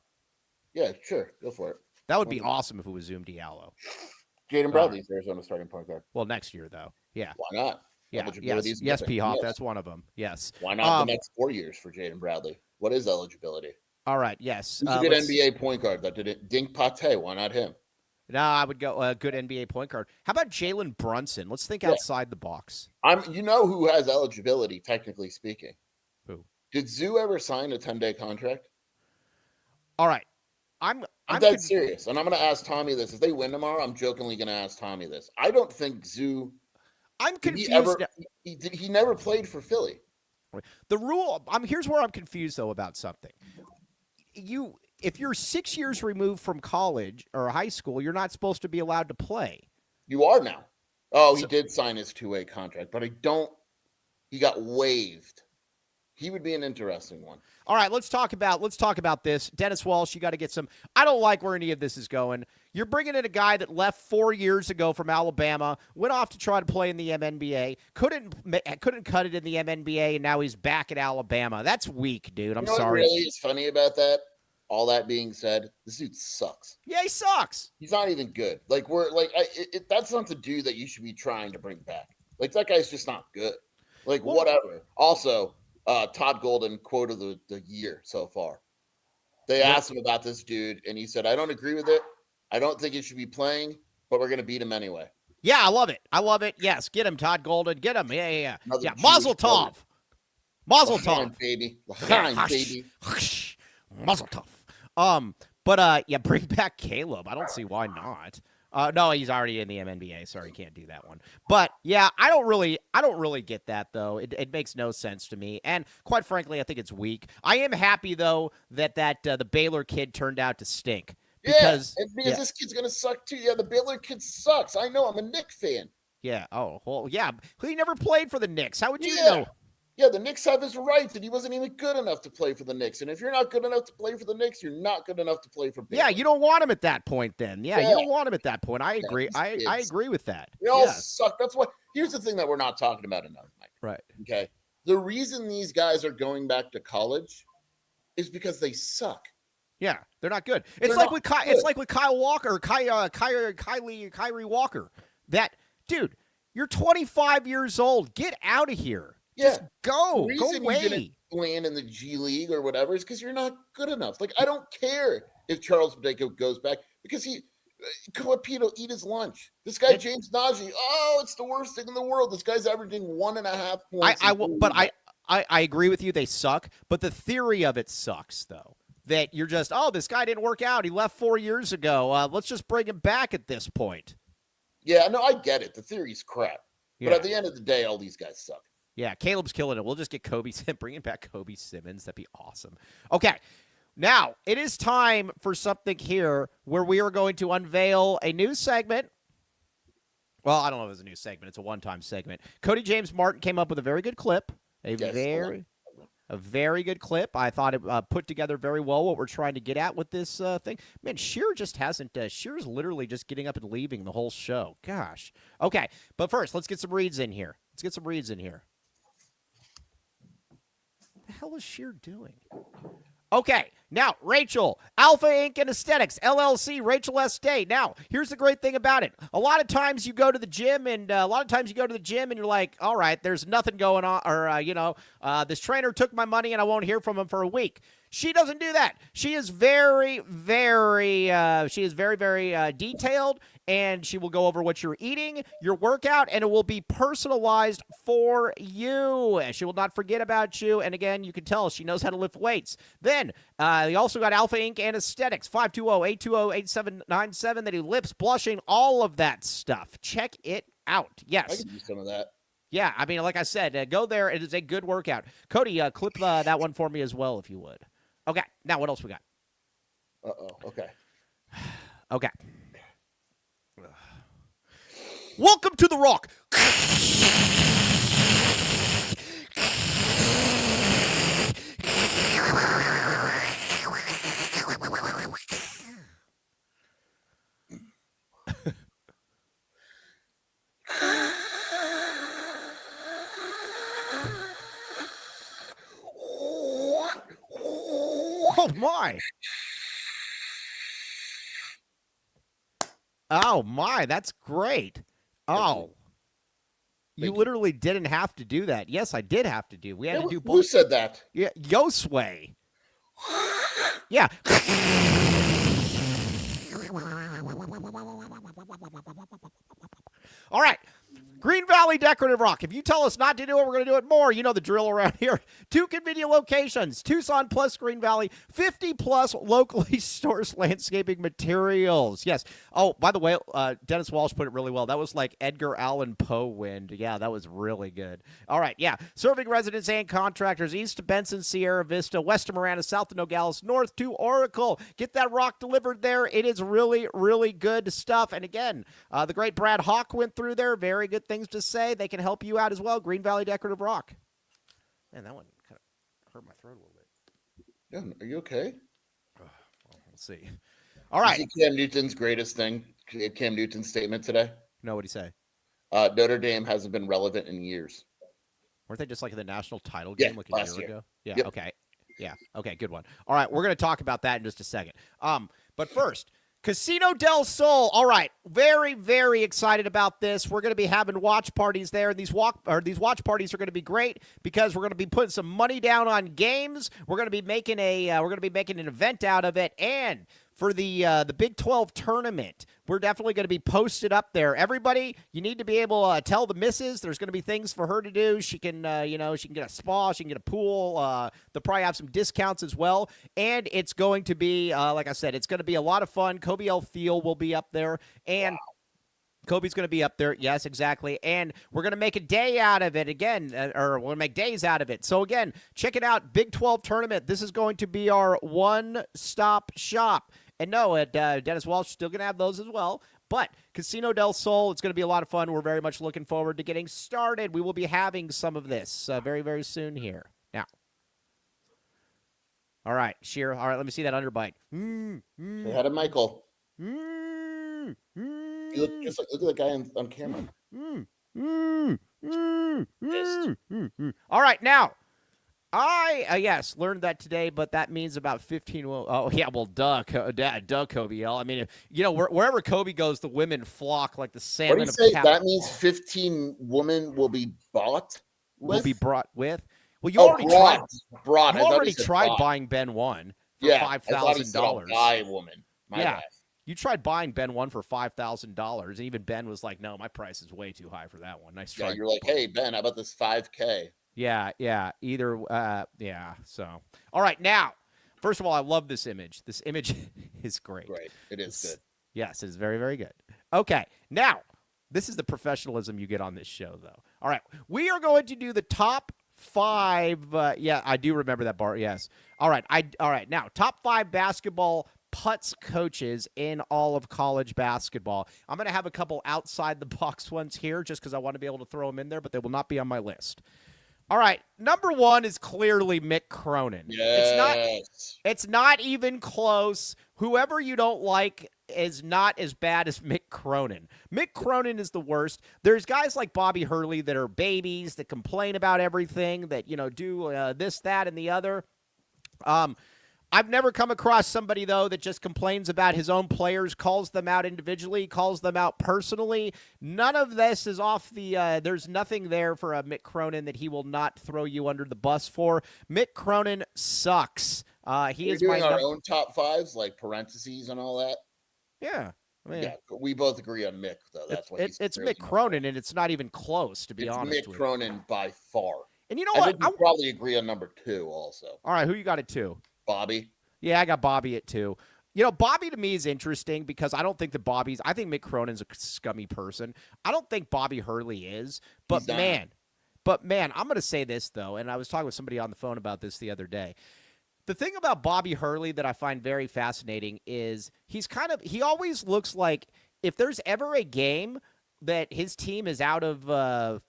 Yeah, sure. Go for it. That would be awesome if it was Zoom Diallo. Jaden Bradley's Arizona's starting point guard. Well, next year, though. Yeah. Why not? Yeah. Yes, P-Hop. That's one of them. Yes. Why not the next 4 years for Jaden Bradley? What is eligibility? All right. Yes. Who's a good NBA point guard that did it? Dink Pate. Why not him? No, I would go a good NBA point guard. How about Jalen Brunson? Let's think outside the box. You know who has eligibility, technically speaking? Who? Did Zoo ever sign a 10-day contract? All right. I'm dead serious, and I'm going to ask Tommy this. If they win tomorrow, I'm jokingly going to ask Tommy this. I don't think Zoo. I'm confused. He never played for Philly. The rule. Here's where I'm confused though about something. If you're 6 years removed from college or high school, you're not supposed to be allowed to play. You are now. Oh, he did sign his 2-way contract, but he got waived. He would be an interesting one. All right, let's talk about this. Dennis Walsh, you got to get some. I don't like where any of this is going. You're bringing in a guy that left 4 years ago from Alabama, went off to try to play in the MNBA, couldn't cut it in the MNBA, and now he's back at Alabama. That's weak, dude. I'm sorry. What really is funny about that? All that being said, this dude sucks. Yeah, he sucks. He's not even good. Like that's not the dude that you should be trying to bring back. Like that guy's just not good. Like whatever. Also, Todd Golden quote of the year so far. They asked him about this dude, and he said, "I don't agree with it. I don't think he should be playing, but we're going to beat him anyway." Yeah, I love it. Yes, get him, Todd Golden. Get him. Yeah. Mazel tov. Mazel tov, baby. Baby. Mazel tov. But bring back Caleb. I don't see why not. No, he's already in the MNBA. Sorry, can't do that one. But yeah, I don't really get that though. It makes no sense to me. And quite frankly, I think it's weak. I am happy though that the Baylor kid turned out to stink. Because this kid's gonna suck too. Yeah, the Baylor kid sucks. I know. I'm a Knicks fan. Yeah. Oh, well, yeah. He never played for the Knicks. How would you know? Yeah, the Knicks have his rights, and he wasn't even good enough to play for the Knicks. And if you're not good enough to play for the Knicks, you're not good enough to play for Baylor. Yeah, you don't want him at that point then. Yeah, you don't want him at that point. I agree. I agree with that. They all suck. That's what. Here's the thing that we're not talking about enough, Mike. Right. Okay. The reason these guys are going back to college is because they suck. Yeah, they're not good. It's like with Kyle Walker, Kyrie Walker. That dude, you're 25 years old. Get out of here. Yeah. Just go. The Go reason away. You didn't land in the G League or whatever is because you're not good enough. Like, I don't care if Charles Bideko goes back because Calipito eat his lunch. This guy, James Najee, it's the worst thing in the world. This guy's averaging 1.5 points. I agree with you. They suck. But the theory of it sucks, though. That you're just, this guy didn't work out. He left 4 years ago. Let's just bring him back at this point. Yeah, no, I get it. The theory's crap. Yeah. But at the end of the day, all these guys suck. Yeah, Caleb's killing it. We'll just get bringing back Kobe Simmons. That'd be awesome. Okay, now it is time for something here where we are going to unveil a new segment. Well, I don't know if it's a new segment. It's a one-time segment. Cody James Martin came up with a very good clip. A very good clip. I thought it put together very well what we're trying to get at with this thing. Man, Sheer just hasn't. Sheer's literally just getting up and leaving the whole show. Gosh. Okay, but first, let's get some reads in here. What the hell is Sheer doing? Okay, now, Rachel, Alpha Inc. and Aesthetics, LLC, Rachel Estate. Now, here's the great thing about it. A lot of times you go to the gym, and you're like, all right, there's nothing going on, or, this trainer took my money, and I won't hear from him for a week. She doesn't do that. She is very, very detailed, and she will go over what you're eating, your workout, and it will be personalized for you. She will not forget about you. And again, you can tell she knows how to lift weights. Then they also got Alpha Inc. Anesthetics, 520-820-8797. They do lips, blushing, all of that stuff. Check it out. Yes. I could do some of that. Yeah, I mean, like I said, go there. It is a good workout. Cody, clip that one for me as well, if you would. Okay, now what else we got? Okay. Okay. Welcome to The Rock. Oh, my. Oh, my. That's great. Oh. You literally didn't have to do that. Yes, I did have to do. We had to do both. Who said that? Yeah, Yosway. Yeah. All right. Green Valley Decorative Rock. If you tell us not to do it, we're going to do it more. You know the drill around here. 2 convenient locations, Tucson plus Green Valley, 50 plus locally sourced landscaping materials. Yes. Oh, by the way, Dennis Walsh put it really well. That was like Edgar Allan Poe wind. Yeah, that was really good. All right, yeah. Serving residents and contractors east to Benson, Sierra Vista, west to Marana, south to Nogales, north to Oracle. Get that rock delivered there. It is really, really good stuff. And again, the great Brad Hawk went through there. Very good things to say. They can help you out as well. Green Valley Decorative Rock. Man, that one kind of hurt my throat a little bit. Yeah, are you okay? Well, we'll see. All right. You see Cam Newton's greatest thing? Cam Newton's statement today? No, what'd he say? Notre Dame hasn't been relevant in years. Weren't they just like in the national title game like a year ago? Yeah, yep. Okay. Yeah, okay, good one. All right, we're going to talk about that in just a second. But first, Casino del Sol. All right, very, very excited about this. We're going to be having watch parties there, and these watch parties are going to be great because we're going to be putting some money down on games. We're going to be making an event out of it, and for the Big 12 tournament, we're definitely going to be posted up there. Everybody, you need to be able to tell the missus there's going to be things for her to do. She can, she can get a spa, she can get a pool. They'll probably have some discounts as well. And it's going to be, like I said, it's going to be a lot of fun. Kobe L. Thiel will be up there. And Kobe's going to be up there. Yes, exactly. And we're going to make a day out of it again, or we'll make days out of it. So again, check it out. Big 12 tournament. This is going to be our one-stop shop. And no, Dennis Walsh still going to have those as well. But Casino del Sol, it's going to be a lot of fun. We're very much looking forward to getting started. We will be having some of this very, very soon here. Now. All right, Sheer. All right, let me see that underbite. Say hi to Michael. You look at the guy on camera. All right, now. I learned that today, but that means about 15. Oh, yeah, well, duh, Kobe L. I mean, wherever Kobe goes, the women flock like the salmon. What do you say? That means 15 women will be bought with? Will be brought with? Well, you already tried buying Ben 1 for $5,000. Buy a woman. My bad. You tried buying Ben 1 for $5,000, and even Ben was like, no, my price is way too high for that one. Nice try. Yeah, you're like, hey, Ben, how about this $5K? Yeah. So, all right. Now, first of all, I love this image. This image is great. Great. It is good. Yes, it is very, very good. Okay. Now, this is the professionalism you get on this show, though. All right. We are going to do the top 5. I do remember that bar. Yes. All right. All right. Now, top 5 basketball putz coaches in all of college basketball. I'm going to have a couple outside the box ones here just because I want to be able to throw them in there, but they will not be on my list. All right, number 1 is clearly Mick Cronin. Yes. It's not even close. Whoever you don't like is not as bad as Mick Cronin. Mick Cronin is the worst. There's guys like Bobby Hurley that are babies that complain about everything, that do this, that, and the other. I've never come across somebody, though, that just complains about his own players, calls them out individually, calls them out personally. None of this is off the there's nothing there for a Mick Cronin that he will not throw you under the bus for. Mick Cronin sucks. He We're is my doing our own top fives, like parentheses and all that. Yeah. I mean, Yeah, we both agree on Mick, though. That's what it's Mick Cronin, and it's not even close, to be honest. It's Mick Cronin by far. And you know I what? think we probably agree on number 2 also. All right, who you got at 2? Bobby. Yeah, I got Bobby at 2. You know, Bobby to me is interesting because I don't think that I think Mick Cronin's a scummy person. I don't think Bobby Hurley is, but man, I'm going to say this, though, and I was talking with somebody on the phone about this the other day. The thing about Bobby Hurley that I find very fascinating is he always looks like if there's ever a game that his team is out of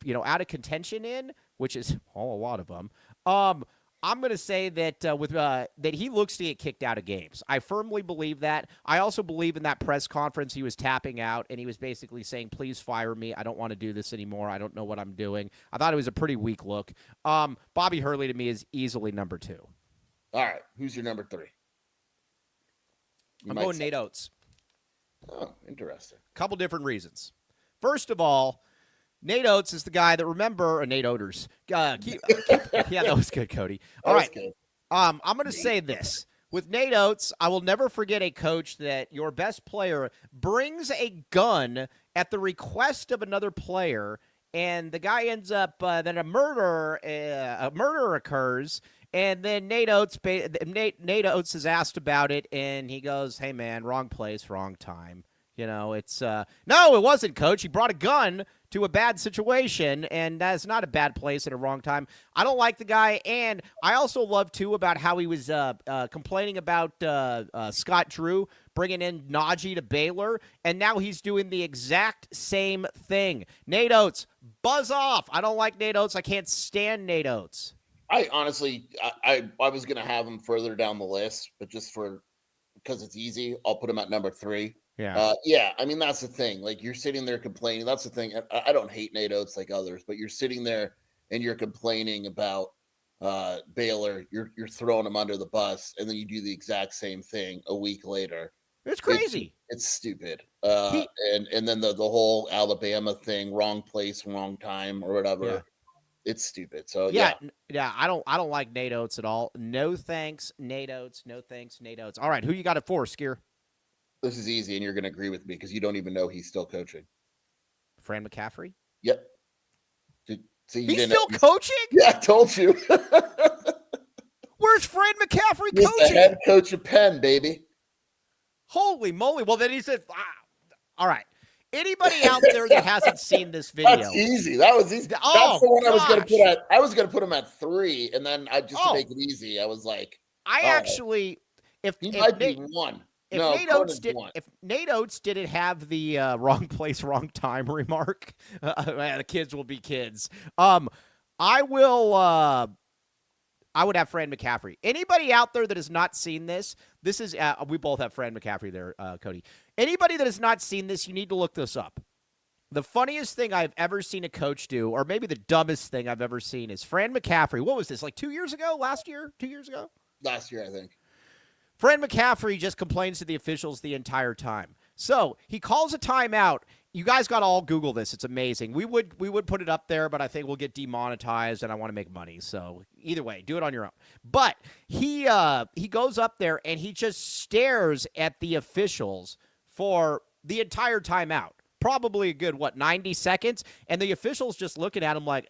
contention in, which is a lot of them, I'm going to say that that he looks to get kicked out of games. I firmly believe that. I also believe in that press conference he was tapping out, and he was basically saying, please fire me. I don't want to do this anymore. I don't know what I'm doing. I thought it was a pretty weak look. Bobby Hurley to me is easily number 2. All right. Who's your number 3? I'm going Nate Oates. Oh, interesting. Couple different reasons. First of all, Nate Oates is the guy that Nate Oders. Yeah, that was good, Cody. All right. I'm going to say this. With Nate Oates, I will never forget a coach that your best player brings a gun at the request of another player, and the guy ends up then a murder occurs. And then Nate Oates is asked about it, and he goes, hey, man, wrong place, wrong time. You know, it's no, it wasn't, Coach. He brought a gun to a bad situation, and that's not a bad place at a wrong time. I don't like the guy, and I also love, too, about how he was complaining about Scott Drew bringing in Najee to Baylor, and now he's doing the exact same thing. Nate Oates, buzz off. I don't like Nate Oates. I can't stand Nate Oates. I honestly, I was going to have him further down the list, but because it's easy, I'll put him at number 3. Yeah. I mean, that's the thing. Like, you're sitting there complaining. That's the thing. I don't hate Nate Oates like others, but you're sitting there and you're complaining about Baylor. You're throwing him under the bus, and then you do the exact same thing a week later. It's crazy. It's stupid. And then the whole Alabama thing, wrong place, wrong time, or whatever. Yeah. It's stupid. So yeah, I don't like Nate Oates at all. No thanks, Nate Oates. No thanks, Nate Oates. All right, who you got at 4, Skier? This is easy, and you're going to agree with me because you don't even know he's still coaching. Fran McCaffrey? Yep. He's still coaching? Yeah, I told you. Where's Fran McCaffrey He's coaching? the head coach of Penn, baby. Holy moly. Well, then he said, all right. Anybody out there that hasn't seen this video? That's easy. That was easy. That's the one I was going to put at. I was going to put him at 3, and then to make it easy, I was like, if he might be 1. If Nate Oates didn't have the wrong place, wrong time remark, the kids will be kids. I would have Fran McCaffrey. Anybody out there that has not seen this is we both have Fran McCaffrey there, Cody. Anybody that has not seen this, you need to look this up. The funniest thing I've ever seen a coach do, or maybe the dumbest thing I've ever seen, is Fran McCaffrey. What was this, like 2 years ago? Last year? 2 years ago? Last year, I think. Fran McCaffrey just complains to the officials the entire time. So he calls a timeout. You guys got to all Google this. It's amazing. We would put it up there, but I think we'll get demonetized, and I want to make money. So either way, do it on your own. But he goes up there, and he just stares at the officials for the entire timeout. Probably a good, 90 seconds? And the officials just looking at him like,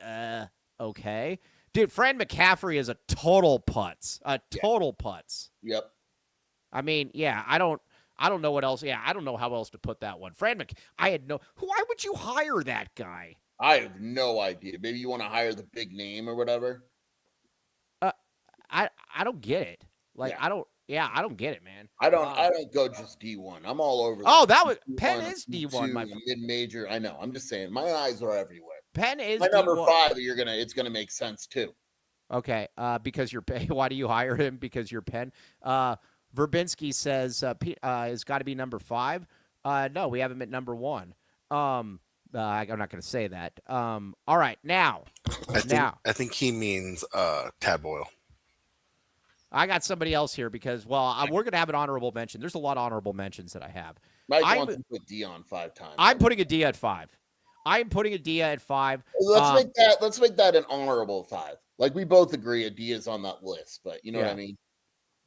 okay. Dude, Fran McCaffrey is a total putz. Putz. Yep. I mean, yeah, I don't know what else. Yeah, I don't know how else to put that one. Why would you hire that guy? I have no idea. Maybe you want to hire the big name or whatever. I don't get it. I don't get it, man. I don't go just D1. I'm all over. Penn is D1. My mid-major. I know. I'm just saying. My eyes are everywhere. Penn is my number D1. 5. It's gonna make sense too. Okay. Because you're Penn. Why do you hire him? Because you're Penn. Verbinski says has got to be number 5. No, we have him at number 1. I'm not going to say that. All right, now. I think he means Tad Boyle. I got somebody else here because, we're going to have an honorable mention. There's a lot of honorable mentions that I have. Mike wants to put Dion 5 times. I'm putting a D at 5. I'm putting a D at 5. Let's make that an honorable 5. Like, we both agree a D is on that list, but you know what I mean?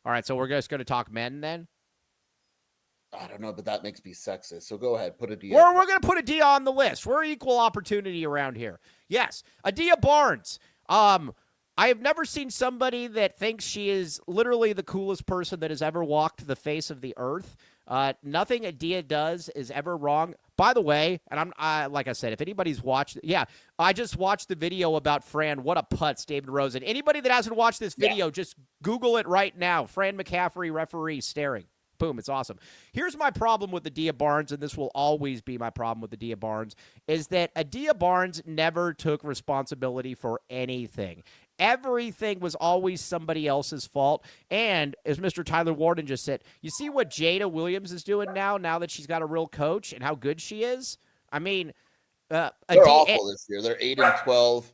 All right, so we're just going to talk men then? I don't know, but that makes me sexist. So go ahead, put Adia. We're going to put Adia on the list. We're equal opportunity around here. Yes, Adia Barnes. I have never seen somebody that thinks she is literally the coolest person that has ever walked the face of the earth. Nothing Adia does is ever wrong. By the way, and like I said, if anybody's watched, I just watched the video about Fran. What a putz, David Rosen. Anybody that hasn't watched this video, just Google it right now. Fran McCaffrey, referee, staring. Boom, it's awesome. Here's my problem with Adia Barnes, and this will always be my problem with Adia Barnes, is that Adia Barnes never took responsibility for anything. Everything was always somebody else's fault. And as Mr. Tyler Warden just said, you see what Jada Williams is doing now that she's got a real coach and how good she is? I mean, they're awful this year. They're 8-12.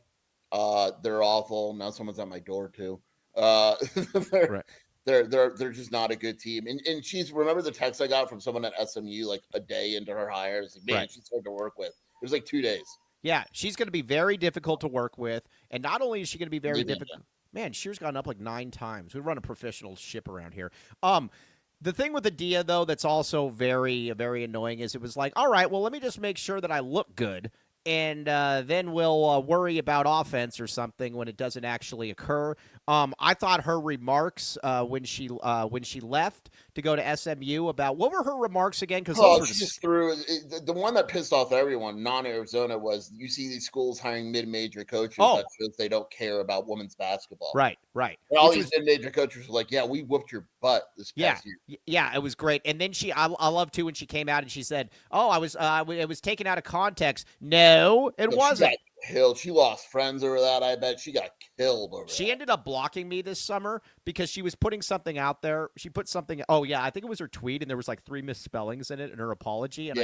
They're awful. Now someone's at my door too. Right. They're just not a good team. And she's, remember the text I got from someone at SMU like a day into her hire? It's like, man, she's hard to work with. It was like 2 days. Yeah, she's going to be very difficult to work with. And not only is she going to be very difficult. Man, Shear's gone up like 9 times. We run a professional ship around here. The thing with Adia, though, that's also very, very annoying is it was like, all right, well, let me just make sure that I look good. And then we'll worry about offense or something when it doesn't actually occur. I thought her remarks when she left to go to SMU about, what were her remarks again? Because she just threw the one that pissed off everyone, non-Arizona, was you see these schools hiring mid-major coaches that shows they don't care about women's basketball. Right. And all these mid-major coaches were like, yeah, we whooped your butt this past year. Yeah, it was great. And then I love too when she came out and she said, it was taken out of context. No, it wasn't. She got killed. She lost friends over that. I bet she got killed over that. She ended up blocking me this summer because she was putting something out there. She put something. Oh yeah, I think it was her tweet, and there was like 3 misspellings in it in her apology. And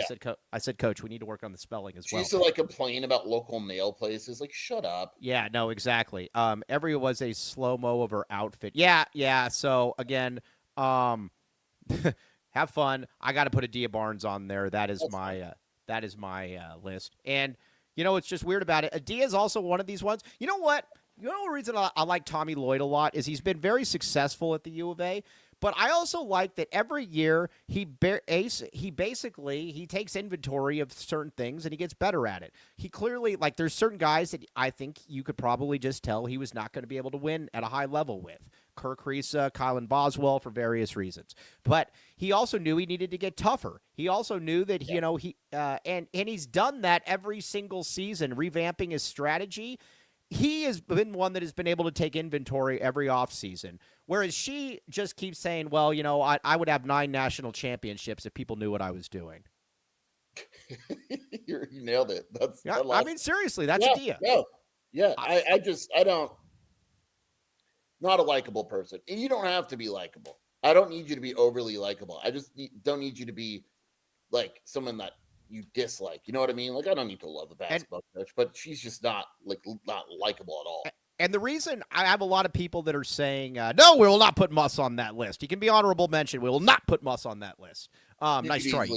I said, Coach, we need to work on the spelling as well. She used to like complain about local nail places. Like, shut up. Yeah, no, exactly. Every was a slow mo of her outfit. Yeah. So again, have fun. I got to put Adia Barnes on there. That is my list. And you know what's just weird about it? Adia is also one of these ones. You know what? You know the reason I like Tommy Lloyd a lot is he's been very successful at the U of A. But I also like that every year he takes inventory of certain things and he gets better at it. He clearly, like, there's certain guys that I think you could probably just tell he was not going to be able to win at a high level with. Kirk Risa, Kylan Boswell, for various reasons. But he also knew he needed to get tougher. He also knew that, and he's done that every single season, revamping his strategy. He has been one that has been able to take inventory every offseason, whereas she just keeps saying, well, I would have 9 national championships if people knew what I was doing. You nailed it. I mean, seriously, that's Adia. Yeah. I don't, not a likable person. And you don't have to be likable. I don't need you to be overly likable. I just don't need you to be like someone that you dislike. You know what I mean? Like, I don't need to love a basketball coach, but she's just not likable at all. And the reason I have a lot of people that are saying, no, we will not put Muss on that list. He can be honorable mention. We will not put Muss on that list. Nice try.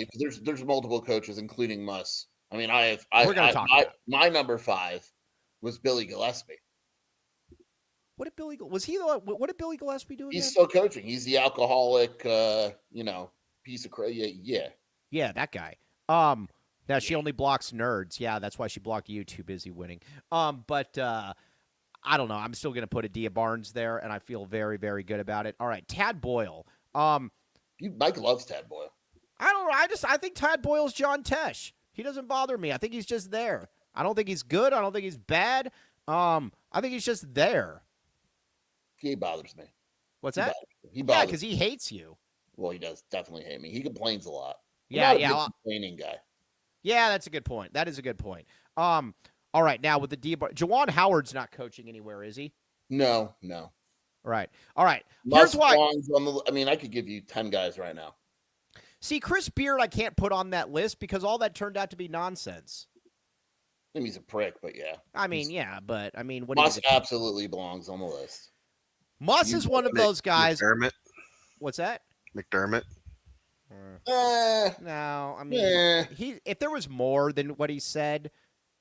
There's multiple coaches, including Muss. I mean, my number 5 was Billy Gillespie. What did Billy Gillespie do again? He's still coaching. He's the alcoholic, piece of crap. Yeah, that guy. Now she only blocks nerds. Yeah, that's why she blocked you. Too busy winning. But I don't know. I'm still gonna put Adia Barnes there, and I feel very, very good about it. All right, Tad Boyle. Mike loves Tad Boyle. I don't know. I think Tad Boyle's John Tesh. He doesn't bother me. I think he's just there. I don't think he's good. I don't think he's bad. I think he's just there. He bothers me. What's that? He bothers because he hates you. Well, he does definitely hate me. He complains a lot. Complaining guy. Yeah, that's a good point. That is a good point. All right, now with the Juwan Howard's not coaching anywhere, is he? No. Right. All right. Here's why. I could give you 10 guys right now. See, Chris Beard, I can't put on that list because all that turned out to be nonsense. I mean, he's a prick, but yeah. What Muss absolutely belongs on the list. Muss is one of those guys. McDermott. What's that? McDermott. No, if there was more than what he said,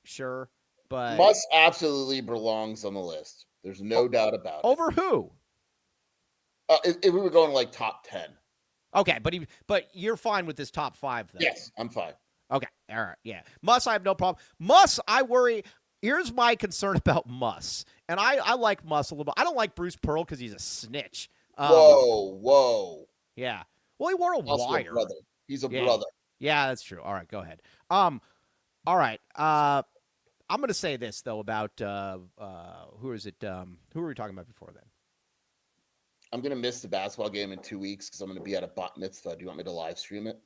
sure, but Muss absolutely belongs on the list. There's no doubt about it. Over who? If we were going like top 10. Okay, but you're fine with this top 5, though. Yes, I'm fine. Okay, all right, yeah. Muss, I have no problem. Muss, I worry. Here's my concern about Muss, and I like Muss a little bit. I don't like Bruce Pearl because he's a snitch. Whoa. Yeah. Well, he wore a Also wire. A brother. He's a brother. Yeah, that's true. All right, go ahead. All right. I'm going to say this, though, about who is it? Who were we talking about before then? I'm going to miss the basketball game in 2 weeks because I'm going to be at a bat mitzvah. Do you want me to live stream it?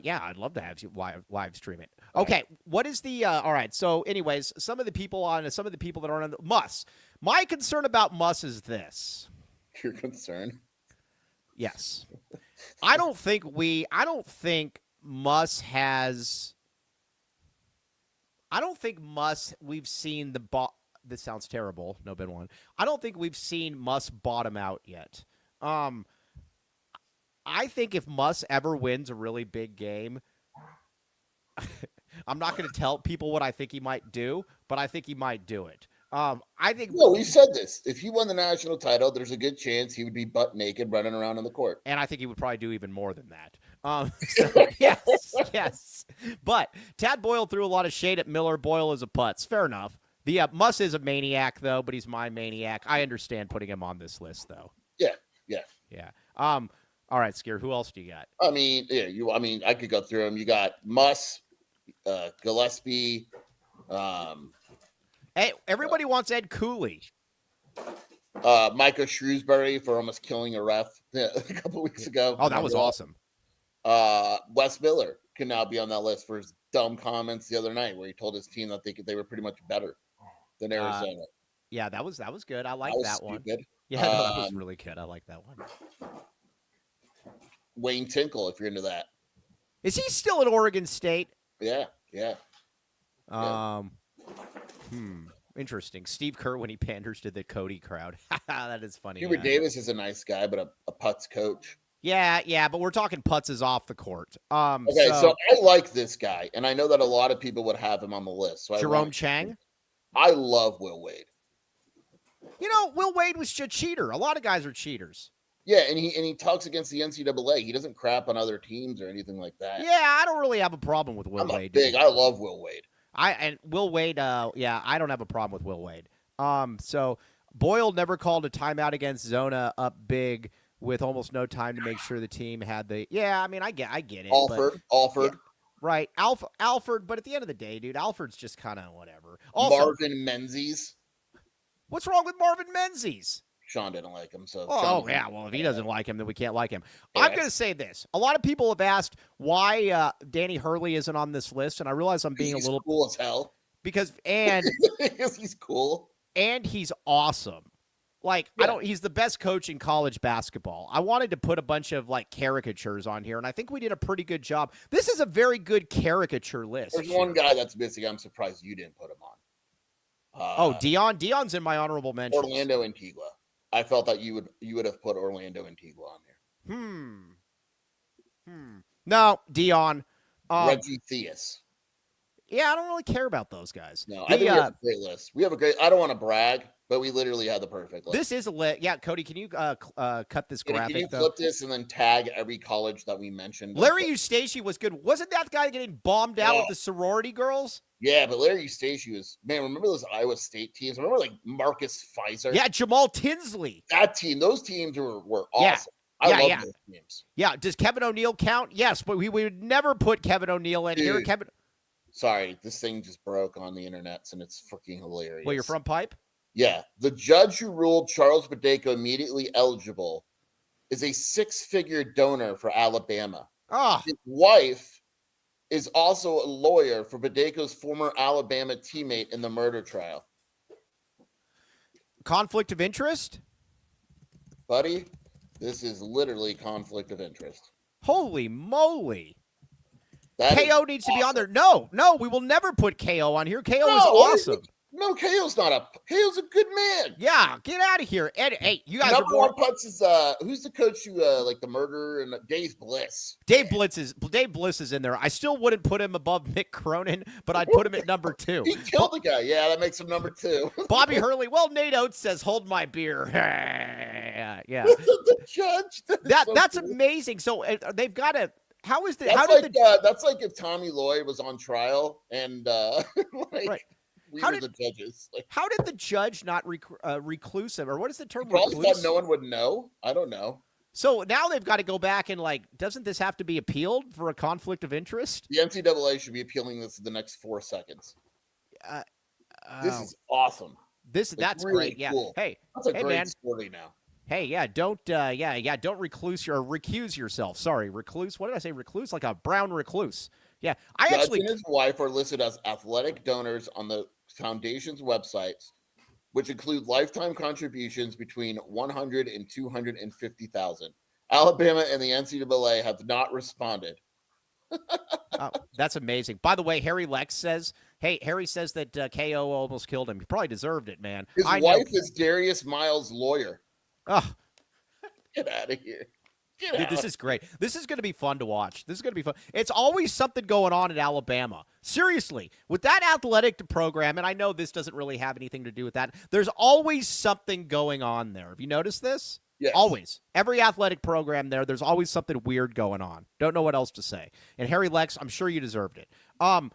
Yeah, I'd love to have you live stream it. Okay, what is the all right, so anyways, some of the people that aren't on the Muss. My concern about Muss is this. Your concern? Yes. I don't think Muss we've seen this sounds terrible, no Ben one. I don't think we've seen Muss bottom out yet. I think if Muss ever wins a really big game, I'm not going to tell people what I think he might do, but I think he might do it. I think. No, we said this. If he won the national title, there's a good chance he would be butt naked running around on the court. And I think he would probably do even more than that. So, yes. But Tad Boyle threw a lot of shade at Miller. Boyle is a putz. Fair enough. The Muss is a maniac, though, but he's my maniac. I understand putting him on this list, though. Yeah. All right, Skier, who else do you got? I mean, I could go through them. You got Muss, Gillespie. Hey, everybody wants Ed Cooley. Micah Shrewsbury for almost killing a ref a couple weeks ago. Oh, that was awesome. Wes Miller can now be on that list for his dumb comments the other night where he told his team that they were pretty much better than Arizona. Yeah, that was good. I like that one. Yeah, that was really good. I like that one. Wayne Tinkle, if you're into that. Is he still at Oregon State? Yeah. Interesting. Steve Kerr when he panders to the Cody crowd. That is funny. Hubert Davis is a nice guy, but a putz coach. Yeah, but we're talking putzes off the court. Okay, so I like this guy, and I know that a lot of people would have him on the list. So Jerome Chang? I love Will Wade. Will Wade was a cheater. A lot of guys are cheaters. Yeah, and he talks against the NCAA. He doesn't crap on other teams or anything like that. Yeah, I don't really have a problem with Will Wade. I love Will Wade. Will Wade, I don't have a problem with Will Wade. So Boyle never called a timeout against Zona up big with almost no time to make sure the team had the. Yeah, I mean, I get it. Alford. Yeah, right, Alford. But at the end of the day, dude, Alford's just kind of whatever. Also, Marvin Menzies. What's wrong with Marvin Menzies? Sean didn't like him, so. Yeah. Well, if he doesn't like him, then we can't like him. Yeah. I'm going to say this: a lot of people have asked why Danny Hurley isn't on this list, and I realize I'm being a little cool as hell because he's cool and he's awesome. He's the best coach in college basketball. I wanted to put a bunch of caricatures on here, and I think we did a pretty good job. This is a very good caricature list. There's one guy that's missing. I'm surprised you didn't put him on. Dion. Dion's in my honorable mentions. Orlando Antigua. I felt that you would have put Orlando Antigua on here. No, Dion. Reggie Theus. Yeah, I don't really care about those guys. No, I think we have a great list. I don't want to brag, but we literally have the perfect list. This is a list. Yeah, Cody, can you cut this graphic? Can you flip this and then tag every college that we mentioned? Larry Eustace was good. Wasn't that guy getting bombed out with the sorority girls? Yeah, but Larry Eustace was, man, remember those Iowa State teams? Remember Marcus Pfizer? Yeah, Jamal Tinsley. Those teams were awesome. I love those teams. Yeah, does Kevin O'Neal count? Yes, but we would never put Kevin O'Neal in here. Sorry, this thing just broke on the internet, and it's freaking hilarious. Well, you're from Pipe? Yeah. The judge who ruled Charles Badeko immediately eligible is a 6-figure donor for Alabama. His wife is also a lawyer for Badeko's former Alabama teammate in the murder trial. Conflict of interest? Buddy, this is literally conflict of interest. Holy moly. KO needs to be on there. No, we will never put KO on here. KO is awesome. No, KO's a good man. Yeah, get out of here. Ed, hey, you guys Number one putz is who's the coach who the murderer and Dave Bliss. Dave Bliss is in there. I still wouldn't put him above Mick Cronin, but I'd put him at number 2. He killed the guy. Yeah, that makes him number 2. Bobby Hurley. Well, Nate Oates says, "Hold my beer." Yeah. The judge. That's amazing. So they've got to. How is that? That's like if Tommy Lloyd was on trial and right. we were the judges. Like, how did the judge not reclusive, or what is the term? Probably thought no one would know. I don't know. So now they've got to go back and doesn't this have to be appealed for a conflict of interest? The NCAA should be appealing this in the next 4 seconds. This is awesome. That's really great. Cool. Yeah. Hey, that's a great story now. Hey, yeah, don't recuse yourself. Sorry, recluse. What did I say? Recluse, like a brown recluse. Yeah, Judge and his wife are listed as athletic donors on the foundation's websites, which include lifetime contributions between $100,000 and $250,000. Alabama and the NCAA have not responded. Oh, that's amazing. By the way, Harry says that KO almost killed him. He probably deserved it, man. His wife is Darius Miles' lawyer. Oh, get out of here. Dude, this is great. This is going to be fun to watch. This is going to be fun. It's always something going on at Alabama. Seriously, with that athletic program, and I know this doesn't really have anything to do with that, there's always something going on there. Have you noticed this? Yes. Always. Every athletic program there's always something weird going on. Don't know what else to say. And Harry Lex, I'm sure you deserved it. KO,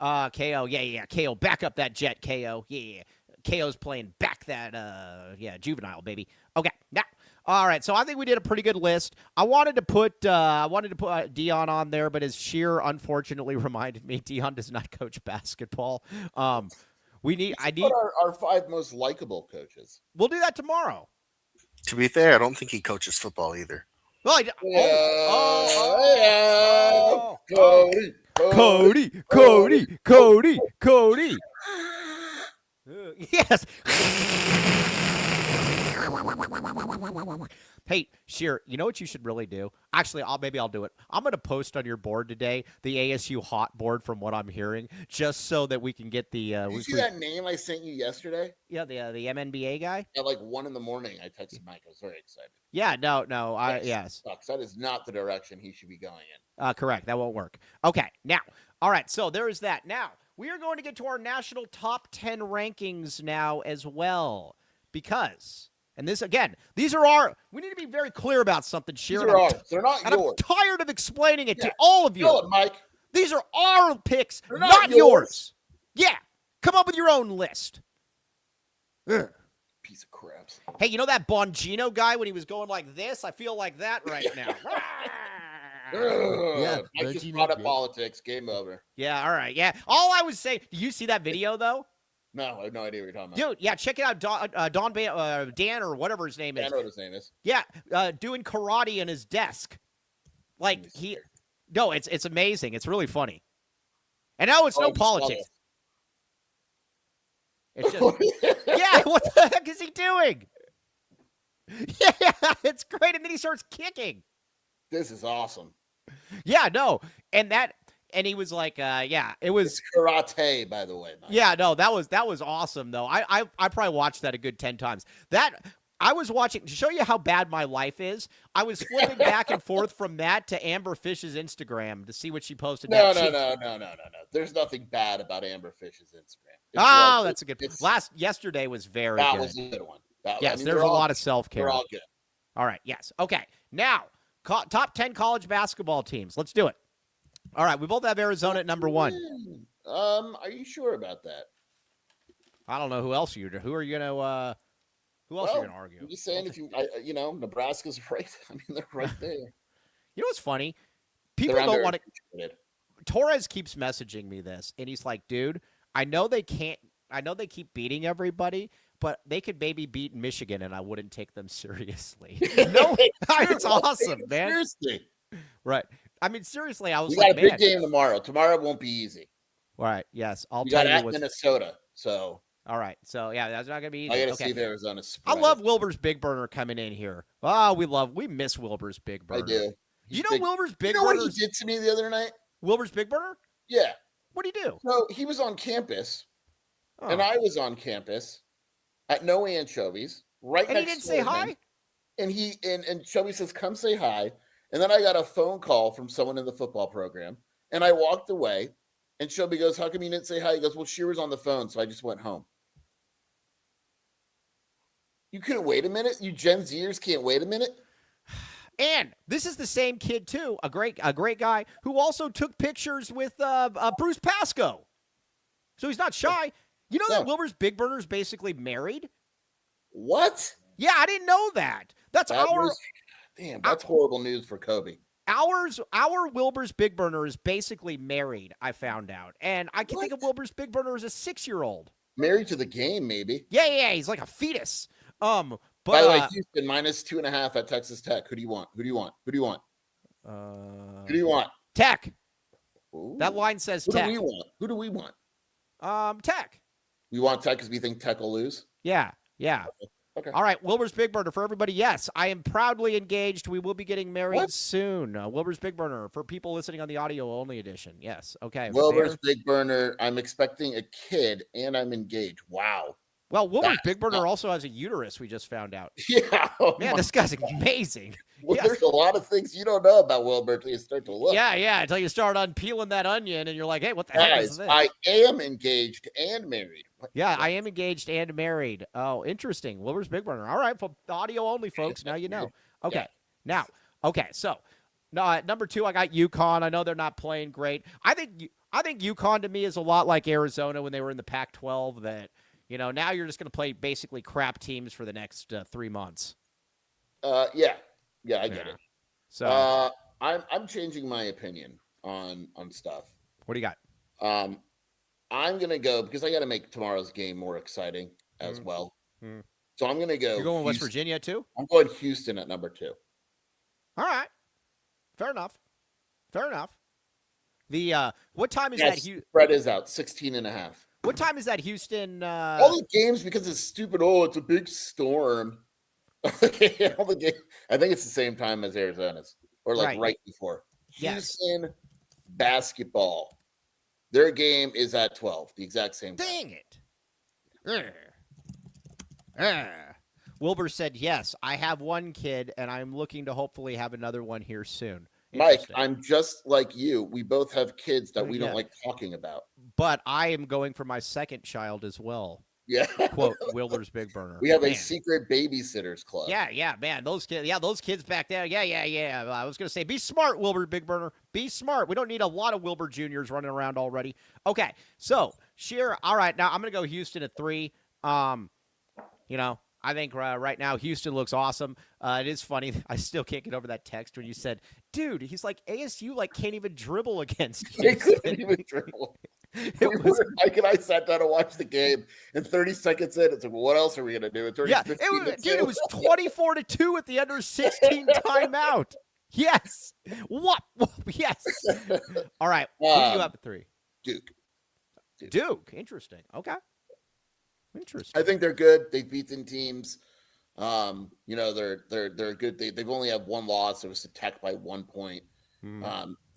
yeah. KO, back up that jet, KO. Yeah. KO's playing back that, juvenile, baby. Okay, now. All right, so I think we did a pretty good list. I wanted to put Dion on there, but as Sheer unfortunately reminded me, Dion does not coach basketball. I need our 5 most likable coaches. We'll do that tomorrow. To be fair, I don't think he coaches football either. Well, Cody. Yes. Hey, Sheer, you know what you should really do? Actually, I'll do it. I'm going to post on your board today the ASU hot board from what I'm hearing, just so that we can get the. Did you see that name I sent you yesterday? Yeah, the MNBA guy. At 1 a.m, I texted Mike. I was very excited. Yeah, no, yes. Sucks. That is not the direction he should be going in. Correct. That won't work. Okay, now, all right. So there is that. Now we are going to get to our national top 10 rankings now as well, because. And this, again, we need to be very clear about something, Sheer. These are ours. They're not yours. I'm tired of explaining it to all of you. Tell it, Mike. These are our picks, not yours. Yeah. Come up with your own list. Ugh. Piece of crap. Hey, you know that Bongino guy when he was going like this? I feel like that right now. Yeah, I just brought up politics. Game over. Yeah, all right. Yeah. All I was saying, do you see that video, though? No, I have no idea what you're talking about. Dude, yeah, check it out. Dan or whatever his name is. I know what his name is. Yeah, doing karate in his desk. It's amazing. It's really funny. And no, it's no politics. It's just, yeah, what the heck is he doing? Yeah, it's great. And then he starts kicking. This is awesome. Yeah, no. And he was like, it was it's karate, by the way. Mike. Yeah, no, that was awesome though. I probably watched that a good 10 times. That I was watching to show you how bad my life is. I was flipping back and forth from that to Amber Fish's Instagram to see what she posted. No. There's nothing bad about Amber Fish's Instagram. That's a good. Yesterday was very that good. That was a good one. Yes, there's a lot of self-care. They're all good. All right, yes. Okay, now top 10 college basketball teams. Let's do it. All right, we both have Arizona at number 1. Are you sure about that? I don't know who else you're. Who are you gonna? Who else are you gonna argue? I'm just saying, if Nebraska's right. I mean, they're right there. You know what's funny? People don't want to. Torres keeps messaging me this, and he's like, "Dude, I know they can't. I know they keep beating everybody, but they could maybe beat Michigan, and I wouldn't take them seriously." No, it's awesome, man. Seriously, right? I mean, seriously, I was like, "We got a big game tomorrow. Tomorrow won't be easy." All right. Yes, I'll tell you. We got at Minnesota, so. All right. So, yeah, that's not going to be easy. I got to see if Arizona spread. I love Wilbur's Big Burner coming in here. Oh, we miss Wilbur's Big Burner. I do. You know Wilbur's Big Burner? You know what he did to me the other night? Wilbur's Big Burner? Yeah. What'd he do? So he was on campus, and I was on campus at No Anchovies, right next to him. And he didn't say hi? And Shelby says, "Come say hi." And then I got a phone call from someone in the football program, and I walked away, and Shelby goes, "How come you didn't say hi?" He goes, "Well, Shearer's on the phone, so I just went home." You couldn't wait a minute? You Gen Zers can't wait a minute? And this is the same kid too, a great guy who also took pictures with Bruce Pascoe. So he's not shy. You know that Wilbur's Big Burner is basically married? What? Yeah, I didn't know that. That's horrible news for Kobe. Our Wilbur's Big Burner is basically married, I found out. And I can think of Wilbur's Big Burner as a 6-year-old. Married to the game, maybe. Yeah, he's like a fetus. But, by the way, Houston -2.5 at Texas Tech. Who do you want? Tech. Ooh. That line says Tech. Who do we want? Tech. We want Tech because we think Tech will lose? Yeah. Okay. All right, Wilbur's Big Burner for everybody. Yes, I am proudly engaged. We will be getting married soon. Wilbur's Big Burner for people listening on the audio-only edition. Yes, okay. Wilbur's Big Burner. I'm expecting a kid, and I'm engaged. Wow. Well, Wilbur's Big Burner also has a uterus, we just found out. Yeah. Man, this guy's amazing. There's a lot of things you don't know about Wilbur until you start to look. Yeah, until you start unpeeling that onion, and you're like, hey, what the heck is this? I am engaged and married. Yeah, I am engaged and married. Oh, interesting. Wilbur's Big Burner. All right, for audio only, folks. Now you know. Okay, so number 2, I got UConn. I know they're not playing great. I think UConn to me is a lot like Arizona when they were in the Pac-12 that, now you're just going to play basically crap teams for the next 3 months. Yeah, I get it. So I'm changing my opinion on stuff. What do you got? I'm gonna go because I got to make tomorrow's game more exciting as well. So I'm gonna go. You're going West Virginia too? I'm going Houston at number 2. All right, fair enough. The what time is that? Spread is out 16.5. What time is that, Houston? All the games because it's stupid. Oh, it's a big storm. All the games. I think it's the same time as Arizona's, or right before. Houston basketball. Their game is at 12, the exact same time. Dang it. Wilbur said, yes, I have one kid, and I'm looking to hopefully have another one here soon. Mike, I'm just like you. We both have kids that we don't like talking about. But I am going for my second child as well. Yeah. Quote, Wilbur's Big Burner. We have a secret babysitters club. Yeah, man. Those kids back there. Yeah. I was going to say, be smart, Wilbur Big Burner. Be smart. We don't need a lot of Wilbur Juniors running around already. Okay, so, all right, now I'm going to go Houston at 3. I think right now Houston looks awesome. It is funny. I still can't get over that text when you said, dude, he's like, ASU can't even dribble against Houston. They couldn't even dribble. Mike and I sat down to watch the game, and 30 seconds in, it's like, well, what else are we going to do? It was 24-2 at the under 16 timeout. Yes. What? Yes. All right. Who do you have at 3? Duke. Interesting. Okay. Interesting. I think they're good. They've beaten teams. They're good. They've only had one loss. It was to Tech by 1 point.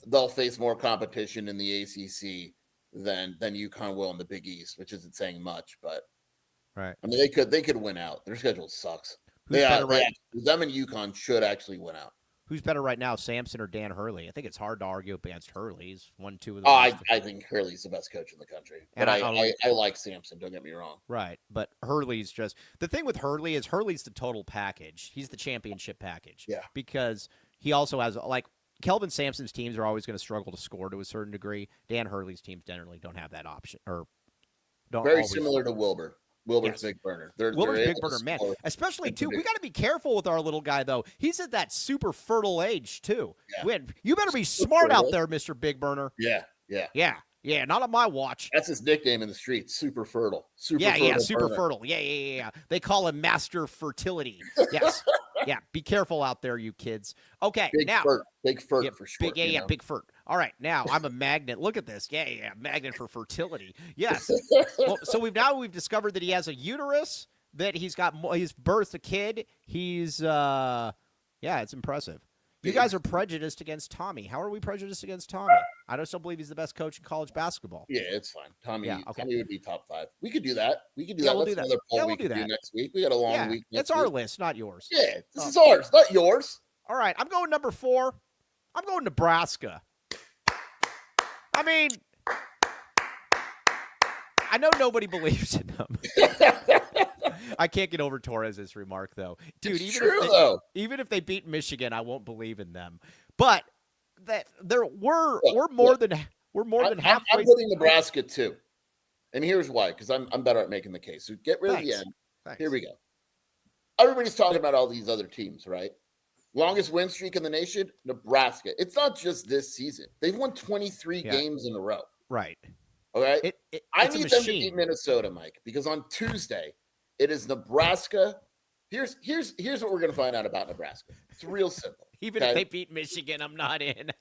They'll face more competition in the ACC than UConn will in the Big East, which isn't saying much, but right. I mean, they could win out. Their schedule sucks. Them and UConn should actually win out. Who's better right now, Sampson or Dan Hurley? I think it's hard to argue against Hurley. He's 1-2 of the I think Hurley's the best coach in the country. But I like Sampson, don't get me wrong. Right. But Hurley's just – the thing with Hurley is Hurley's the total package. He's the championship package. Yeah. Because he also has – Kelvin Sampson's teams are always going to struggle to score to a certain degree. Dan Hurley's teams generally don't have that option or don't. Very similar to Wilbur. Wilbur's Big Burner. Wilbur's Big Burner, man. Especially, too, we got to be careful with our little guy, though. He's at that super fertile age, too. Yeah. You better be smart out there, Mr. Big Burner. Yeah, not on my watch. That's his nickname in the streets, super fertile. Super fertile. Yeah. They call him Master Fertility. Yes. Yeah, be careful out there, you kids. Okay, Big Fert for sure. Big Fert. All right, now I'm a magnet. Look at this. Yeah, magnet for fertility. Yes. Well, so we've discovered that he has a uterus, that he's birthed a kid. He's it's impressive. You guys are prejudiced against Tommy. How are we prejudiced against Tommy? I just don't believe he's the best coach in college basketball. Yeah, it's fine. Tommy would be top 5. We could do that. We'll do that. Another poll we could do next week. We got a long week. It's our list, not yours. Yeah, this is ours, not yours. All right, I'm going number 4. I'm going Nebraska. I mean, I know nobody believes in them. I can't get over Torres's remark, though. Dude, even if they beat Michigan, I won't believe in them. But we're more than halfway. I'm putting Nebraska too. And here's why, because I'm better at making the case. So get rid of the end. Thanks. Here we go. Everybody's talking about all these other teams, right? Longest win streak in the nation, Nebraska. It's not just this season. They've won 23 games in a row. Right. All right. I need them to beat Minnesota, Mike, because on Tuesday it is Nebraska. Here's what we're going to find out about Nebraska. It's real simple. Even if they beat Michigan, I'm not in.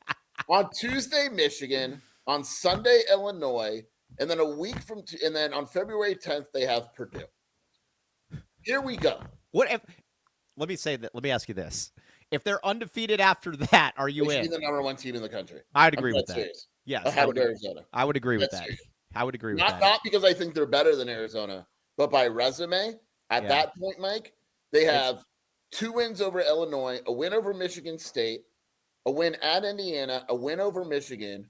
On Tuesday, Michigan. On Sunday, Illinois. And then a week and then on February 10th, they have Purdue. Here we go. Let me ask you this. If they're undefeated after that, are you in? Be the number one team in the country. I'd agree with that. Serious. Yes. Ahead of Arizona. I would agree with that. I would agree with that. Not because I think they're better than Arizona, but by resume, at that point, Mike, they have 2 wins over Illinois, a win over Michigan State, a win at Indiana, a win over Michigan,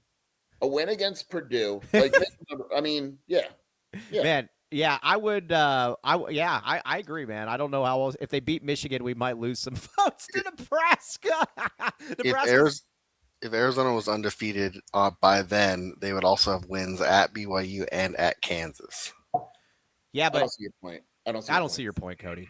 a win against Purdue. Like, I mean, yeah. Man, yeah, I would. I agree, man. I don't know how else. If they beat Michigan, we might lose some votes to Nebraska. If Arizona was undefeated by then, they would also have wins at BYU and at Kansas. Yeah, but I don't see your point. I don't see your point, Cody.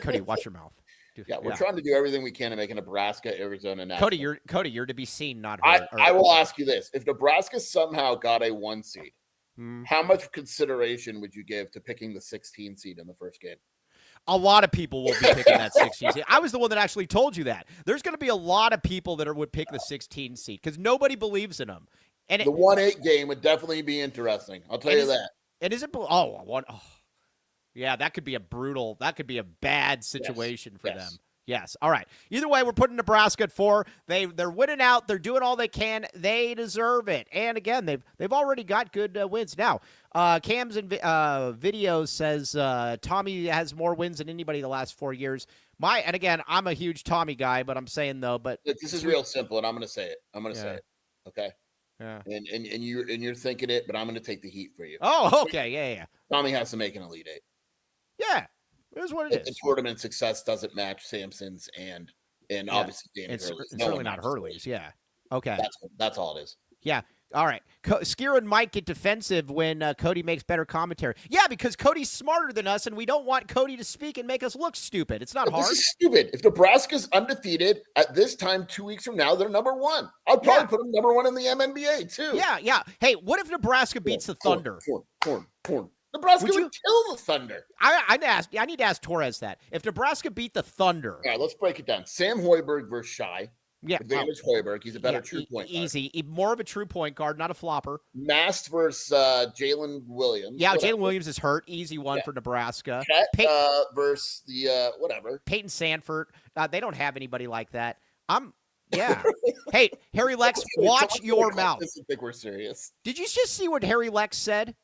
Cody, watch your mouth. Dude, we're trying to do everything we can to make Nebraska, Arizona national. Cody, you're to be seen, not heard. I will ask you this: if Nebraska somehow got a 1 seed, how much consideration would you give to picking the 16 seed in the first game? A lot of people will be picking that 16 seed. I was the one that actually told you that. There's going to be a lot of people that would pick the 16 seed because nobody believes in them. And the 1-8 game would definitely be interesting. I'll tell you that. And is it? Yeah, that could be a bad situation for them. Yes. All right. Either way, we're putting Nebraska at 4. They're winning out. They're doing all they can. They deserve it. And again, they've already got good wins. Now, Cam's video says Tommy has more wins than anybody the last 4 years. And again, I'm a huge Tommy guy, but I'm saying though, but this is real simple, and I'm going to say it. Say it. Okay. Yeah. And you're thinking it, but I'm going to take the heat for you. Oh, okay. Yeah. Tommy has to make an Elite 8. Yeah. Here's what it is. The tournament success doesn't match Sampson's and obviously Danny Hurley's. It's certainly not Hurley's. Yeah. Okay. That's all it is. Yeah. All right. Skira and Mike get defensive when Cody makes better commentary. Yeah, because Cody's smarter than us, and we don't want Cody to speak and make us look stupid. It's not hard. This is stupid. If Nebraska's undefeated at this time 2 weeks from now, they're number 1. I'll probably put them number 1 in the MNBA too. Yeah. Hey, what if Nebraska beats the Thunder? Porn. Nebraska would kill the Thunder. I need to ask Torres that. If Nebraska beat the Thunder. All right, let's break it down. Sam Hoiberg versus Shai. Yeah. Advantage Hoiberg. He's a better true point guard. Easy. More of a true point guard, not a flopper. Mast versus Jalen Williams. Yeah, Jalen Williams is hurt. Easy one for Nebraska. Versus the whatever. Peyton Sanford. They don't have anybody like that. Hey, Harry Lex, watch your mouth. I think we're serious. Did you just see what Harry Lex said?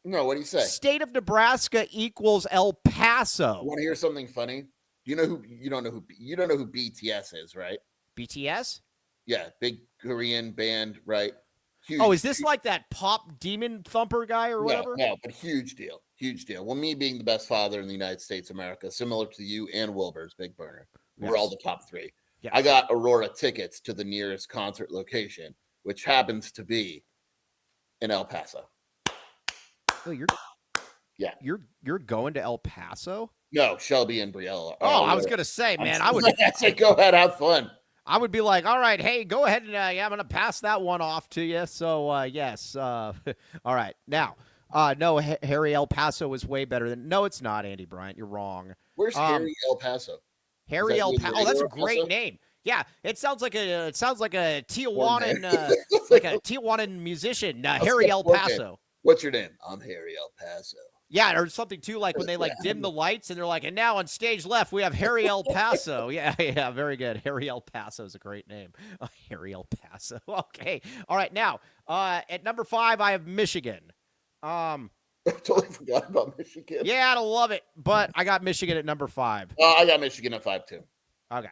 No, what did he say? State of Nebraska equals El Paso. Want to hear something funny? You don't know who BTS is, right? BTS? Yeah, big Korean band, right? Huge, is this like that pop demon thumper guy or whatever? No, but huge deal. Well, me being the best father in the United States of America, similar to you and Wilbur's Big Burner, we're all the top 3. Yes. I got Aurora tickets to the nearest concert location, which happens to be in El Paso. Oh, you're going to El Paso? No, Shelby and Brielle. I was gonna say, man, I would say go ahead, have fun. I would be like, all right, hey, go ahead and I'm gonna pass that one off to you. So yes, all right. Now, no, Harry El Paso is way better than. No, it's not, Andy Bryant. You're wrong. Where's Harry El Paso? Harry El Paso. Oh, that's a great name. Yeah, it sounds like a Tijuanan like a Tijuanan musician. Harry El Paso. What's your name? I'm Harry El Paso. Yeah, or something too, like when they dim the lights and they're like, and now on stage left we have Harry El Paso. Yeah, very good. Harry El Paso is a great name. Harry El Paso. Okay, all right. Now, at number 5, I have Michigan. I totally forgot about Michigan. Yeah, I love it, but I got Michigan at number 5. I got Michigan at 5 too. Okay,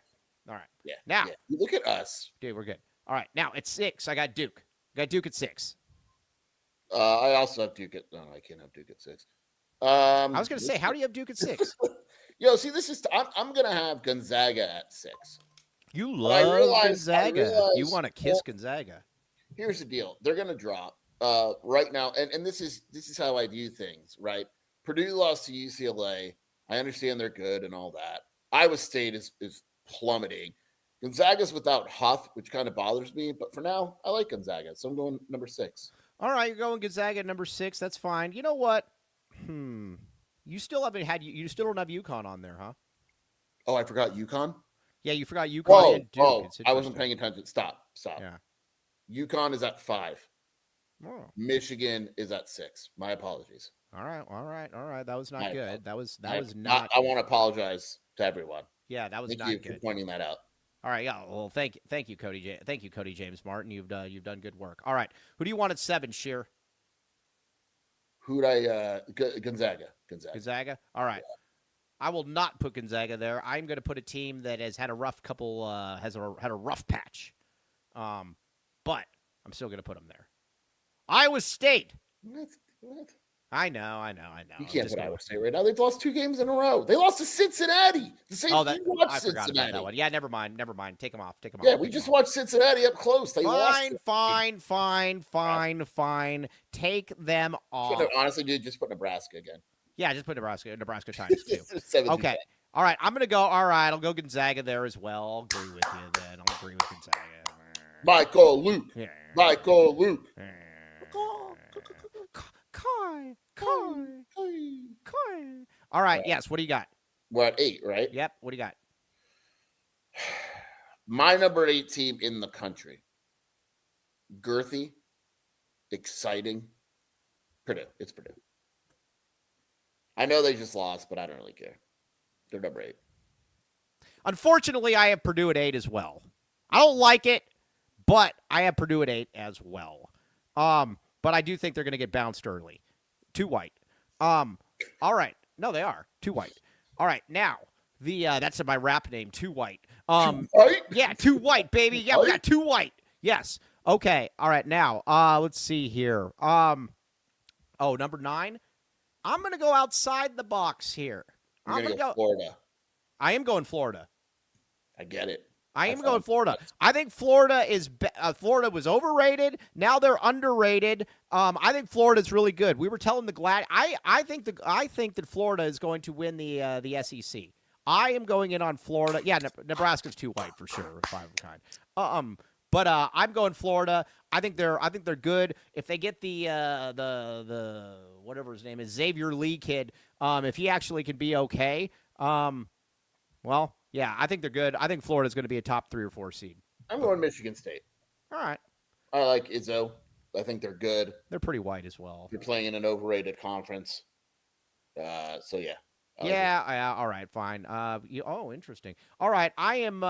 all right. Yeah. Now, look at us, dude. We're good. All right. Now at 6, I got Duke. I got Duke at 6. I also have Duke at. No, I can't have Duke at 6. I was going to say, how do you have Duke at 6? See, this is I'm going to have Gonzaga at 6. You love Gonzaga. You want to kiss well, Gonzaga. Here's the deal. They're going to drop right now. And this is how I view things, right? Purdue lost to UCLA. I understand they're good and all that. Iowa State is plummeting. Gonzaga's without Huff, which kind of bothers me. But for now, I like Gonzaga. So I'm going number 6. All right, you're going Gonzaga at number 6. That's fine. You know what? You still don't have UConn on there, huh? Oh, I forgot UConn? Yeah, you forgot UConn and Duke. Oh, I wasn't paying attention. Stop. Yeah. UConn is at 5. Oh. Michigan is at 6. My apologies. All right. That was not good. That was not. I want to apologize to everyone. Yeah, that was not good. Thank you for pointing that out. All right, yeah. Well, thank you, Cody. Thank you, Cody James Martin. You've done good work. All right, who do you want at 7, Sheer? Who'd I? Gonzaga. Gonzaga. All right. Yeah. I will not put Gonzaga there. I'm going to put a team that has had a rough couple, had a rough patch, but I'm still going to put them there. Iowa State. What? I know. You can't put Iowa State right now. They've lost 2 games in a row. They lost to Cincinnati. The same I forgot about that one. Yeah, never mind. Take them off. Yeah, we just watched Cincinnati up close. They fine. Take them off. Honestly, dude, just put Nebraska again. Yeah, just put Nebraska Titans too. Okay. All right, I'm going to go. All right, I'll go Gonzaga there as well. I'll agree with you then. I'll agree with Gonzaga. Michael Luke. Yeah. Michael Luke. Yeah. Kai. All right, yes, what do you got? We're at 8, right? Yep, what do you got? My number 8 team in the country. Girthy. Exciting. Purdue. It's Purdue. I know they just lost, but I don't really care. They're number 8. Unfortunately, I have Purdue at 8 as well. I don't like it, but I have Purdue at 8 as well. But I do think they're going to get bounced early. Too white. All right. No, they are. Too white. All right. Now, that's my rap name, Too White. Too white? Yeah, Too White, baby. Yeah, we got Too White. Yes. Okay. All right. Now, let's see here. Number 9. I'm going to go outside the box here. I'm going to go Florida. I am going Florida. I get it. I am going Florida. I think Florida Florida was overrated. Now they're underrated. I think Florida's really good. We were telling the Glad. I think that Florida is going to win the SEC. I am going in on Florida. Yeah, Nebraska's too white for sure. 5 of a kind. But I'm going Florida. I think they're good. If they get the whatever his name is, Xavier Lee kid, if he actually can be okay, well. Yeah, I think they're good. I think Florida's going to be a top 3 or 4 seed. I'm going Michigan State. All right. I like Izzo. I think they're good. They're pretty white as well. They're playing in an overrated conference. So, yeah. Yeah, all right, fine. Interesting. All right, I am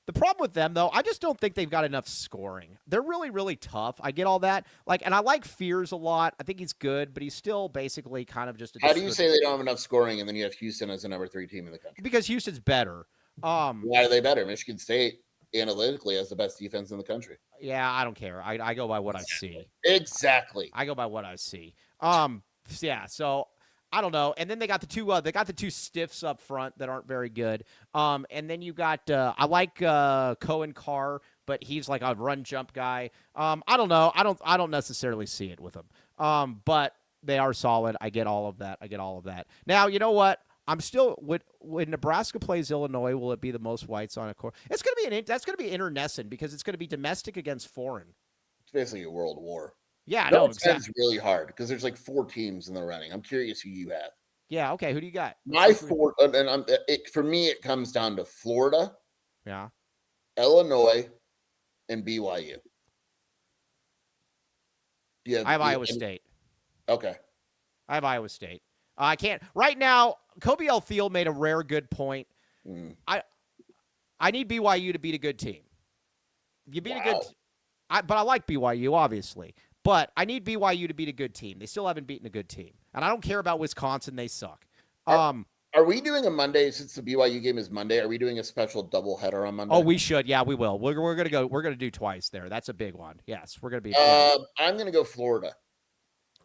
the problem with them, though, I just don't think they've got enough scoring. They're really, really tough. I get all that. And I like Fears a lot. I think he's good, but he's still basically kind of just How do you say they don't have enough scoring, and then you have Houston as the number 3 team in the country? Because Houston's better. Why are they better? Michigan State, analytically, has the best defense in the country. Yeah, I don't care. I go by what I see. Exactly. I go by what I see. Yeah, so I don't know. And then they got the two stiffs up front that aren't very good. And then you got I like Cohen Carr, but he's like a run jump guy. I don't know. I don't necessarily see it with them. But they are solid. I get all of that. Now, you know what? I'm still when Nebraska plays Illinois, will it be the most whites on a court? That's gonna be internecine because it's gonna be domestic against foreign. It's basically a world war. Yeah, no, exactly. It's really hard because there's like 4 teams in the running. I'm curious who you have. Yeah, okay. Who do you got? For me, it comes down to Florida, yeah, Illinois, and BYU. I have Iowa State. Okay. I have Iowa State. I can't right now. Kobe L. Field made a rare good point. I need BYU to beat a good team. You beat a good. But I like BYU obviously. But I need BYU to beat a good team. They still haven't beaten a good team, and I don't care about Wisconsin. They suck. Are we doing a Monday since the BYU game is Monday? Are we doing a special doubleheader on Monday? Oh, we should. Yeah, we will. We're gonna go. We're gonna do twice there. That's a big one. Yes, we're gonna be. I'm gonna go Florida.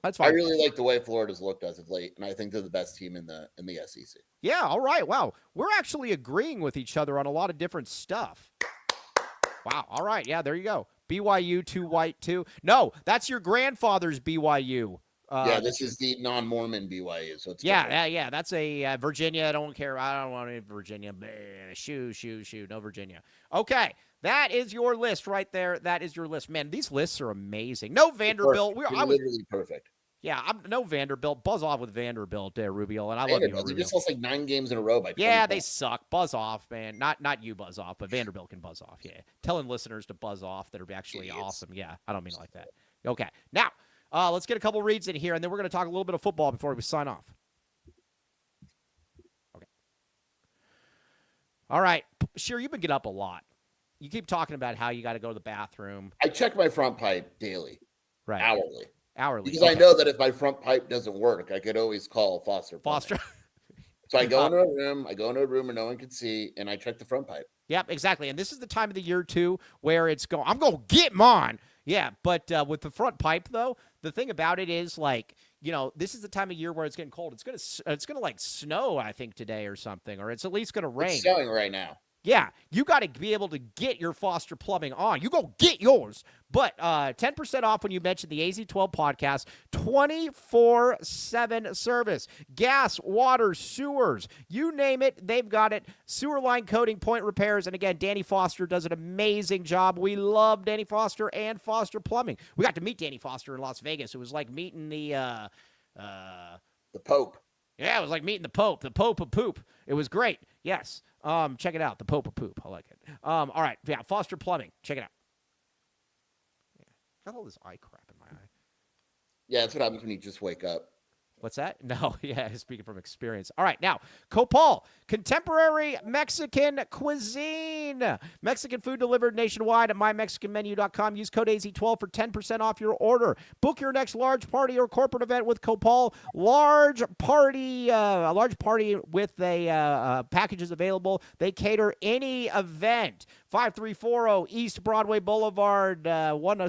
That's fine. I really like the way Florida's looked as of late, and I think they're the best team in the SEC. Yeah, all right. Wow. We're actually agreeing with each other on a lot of different stuff. Wow. All right. Yeah, there you go. BYU, too white, too. No, that's your grandfather's BYU. This is the non-Mormon BYU. So it's yeah. That's a Virginia. I don't care. I don't want any Virginia. Shoo. No Virginia. Okay. That is your list right there. That is your list. Man, these lists are amazing. No Vanderbilt. Literally perfect. Yeah, no Vanderbilt. Buzz off with Vanderbilt, Rubio, and I love you, Rubio. They just lost like 9 games in a row by 20 Yeah, points. they suck. Buzz off, man. Not you buzz off, but Vanderbilt can buzz off. Yeah, telling listeners to buzz off that are actually awesome. Yeah, I don't mean it like that. Okay, now let's get a couple reads in here, and then we're going to talk a little bit of football before we sign off. Okay. All right, Sheer, you've been getting up a lot. You keep talking about how you got to go to the bathroom. I check my front pipe daily, right? Hourly. Because I know that if my front pipe doesn't work, I could always call Foster. So I go into a room where no one can see, and I check the front pipe. Yep, exactly. And this is the time of the year, too, where it's going, I'm going to get mine. Yeah, but with the front pipe, though, the thing about it is, like, this is the time of year where it's getting cold. It's gonna like snow, I think, today or something, or it's at least going to rain. It's snowing right now. Yeah, you got to be able to get your Foster Plumbing on. You go get yours. But 10% off when you mention the AZ12 podcast, 24/7 service. Gas, water, sewers, you name it, they've got it. Sewer line coating, point repairs. And again, Danny Foster does an amazing job. We love Danny Foster and Foster Plumbing. We got to meet Danny Foster in Las Vegas. It was like meeting the Pope. Yeah, it was like meeting the Pope of poop. It was great. Yes. Check it out. The Pope of Poop. I like it. All right. Yeah. Foster Plumbing. Check it out. Yeah. Got all this eye crap in my eye. Yeah, that's what happens when you just wake up. What's that? No, yeah, speaking from experience. All right, now, Copal, contemporary Mexican cuisine. Mexican food delivered nationwide at mymexicanmenu.com. Use code AZ12 for 10% off your order. Book your next large party or corporate event with Copal. A large party with a packages available. They cater any event. 5340 East Broadway Boulevard,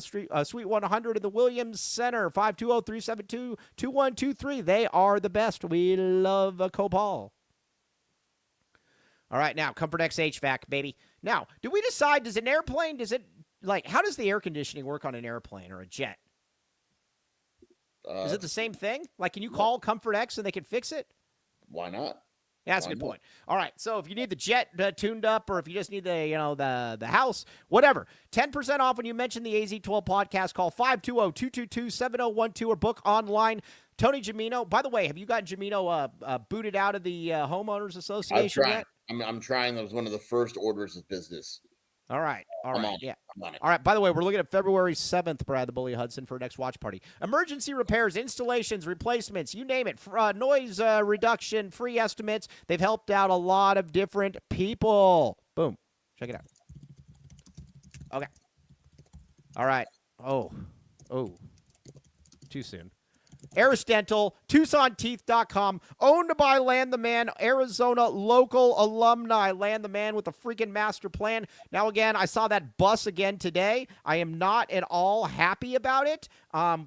Suite 100 in the Williams Center, 520-372-2123. They are the best. We love Copal. All right, now, Comfort X HVAC, baby. Now, do we decide, how does the air conditioning work on an airplane or a jet? Is it the same thing? Like, can you call Comfort X and they can fix it? Why not? Yeah, that's a good point. All right, so if you need the jet tuned up, or if you just need the house, whatever, 10% off when you mention the AZ12 podcast. Call 520-222-7012 or book online. Tony Gimino. By the way, have you got Gimino booted out of the homeowners association yet? I'm trying. That was one of the first orders of business. All right. Yeah. I'm on it. All right. By the way, we're looking at February 7th, Brad the Bully Hudson, for our next watch party. Emergency repairs, installations, replacements, you name it. Noise reduction, free estimates. They've helped out a lot of different people. Boom. Check it out. Okay. All right. Oh. Too soon. Eris Dental, TucsonTeeth.com, owned by Land the Man, Arizona local alumni. Land the Man with a freaking master plan. Now, again, I saw that bus again today. I am not at all happy about it.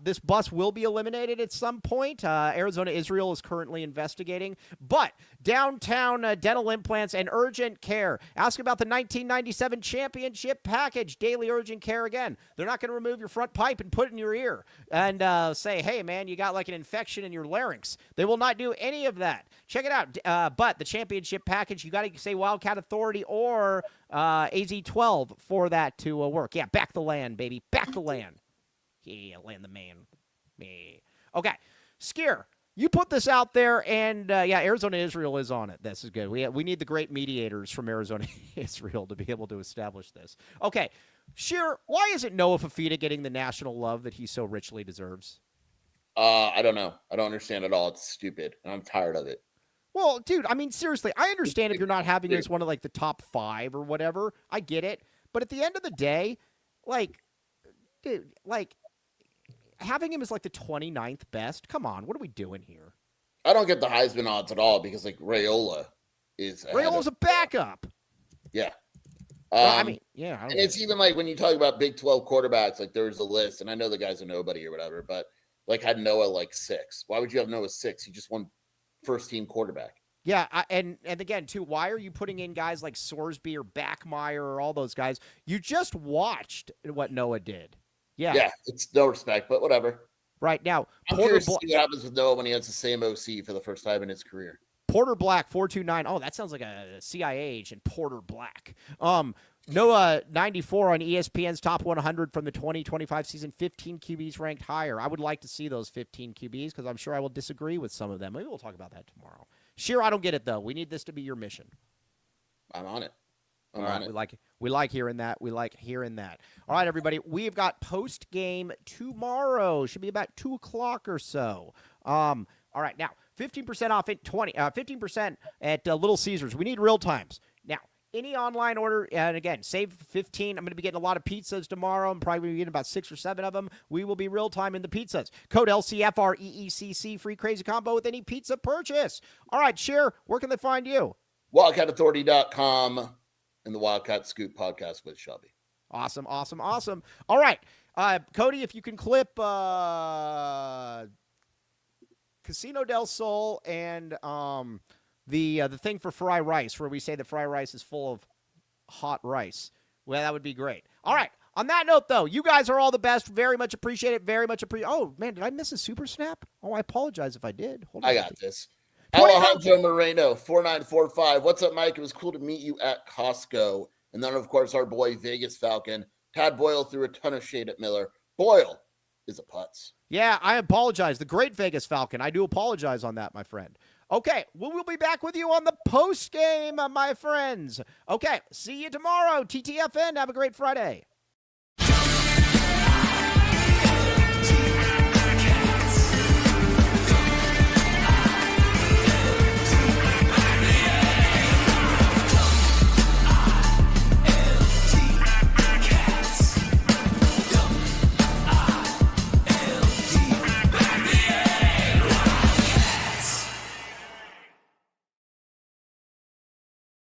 This bus will be eliminated at some point. Arizona Israel is currently investigating. But downtown dental implants and urgent care. Ask about the 1997 championship package. Daily urgent care again. They're not going to remove your front pipe and put it in your ear and say, hey, man, you got like an infection in your larynx. They will not do any of that. Check it out. But the championship package, you got to say Wildcat Authority or AZ12 for that to work. Yeah, back the land, baby. Back the land. Yeah, Land the Man. Yeah. Okay. Skier, you put this out there, and Arizona Israel is on it. This is good. We need the great mediators from Arizona Israel to be able to establish this. Okay. Sheer, why isn't Noah Fafita getting the national love that he so richly deserves? I don't know. I don't understand at all. It's stupid, and I'm tired of it. Well, dude, I mean, seriously, I understand if you're not having this one of like the top 5 or whatever. I get it. But at the end of the day, dude, having him as like the 29th best, come on, what are we doing here? I don't get the Heisman odds at all because Raiola is Raiola's a backup. Yeah. And it's even when you talk about Big 12 quarterbacks, there's a list, and I know the guy's a nobody or whatever, but like had Noah like 6. Why would you have Noah 6? He just won first team quarterback. Yeah, and again, too, why are you putting in guys like Sorsby or Backmeyer or all those guys? You just watched what Noah did. Yeah, it's no respect, but whatever. Right now, I'm curious to see what happens with Noah when he has the same OC for the first time in his career. Porter Black 429. Oh, that sounds like a CIA agent, Porter Black. Noah 94 on ESPN's top 100 from the 2025 season. 15 QBs ranked higher. I would like to see those 15 QBs because I'm sure I will disagree with some of them. Maybe we'll talk about that tomorrow. Sheer, I don't get it though. We need this to be your mission. I'm on it. All right, we like hearing that. We like hearing that. All right, everybody, we've got post game tomorrow. Should be about 2:00 or so. All right, now 15% off at 15% at Little Caesars. We need real times now. Any online order, and again, save 15. I'm going to be getting a lot of pizzas tomorrow. I'm probably going to be getting about 6 or 7 of them. We will be real time in the pizzas. Code LCFREECC, free crazy combo with any pizza purchase. All right, Cher, where can they find you? WildcatAuthority.com and the Wildcat Scoop podcast with Shelby. Awesome. All right, Cody, if you can clip Casino del Sol and the thing for fry rice, where we say that fry rice is full of hot rice. Well, that would be great. All right. On that note, though, you guys are all the best. Very much appreciate it. Very much appreciate. Oh man, did I miss a super snap? Oh, I apologize if I did. Hold on. I got this. Alejandro Moreno 4945. What's up, Mike? It was cool to meet you at Costco. And then, of course, our boy Vegas Falcon. Tad Boyle threw a ton of shade at Miller. Boyle is a putz. Yeah, I apologize. The great Vegas Falcon. I do apologize on that, my friend. Okay, we'll be back with you on the post game, my friends. Okay, see you tomorrow. TTFN. Have a great Friday.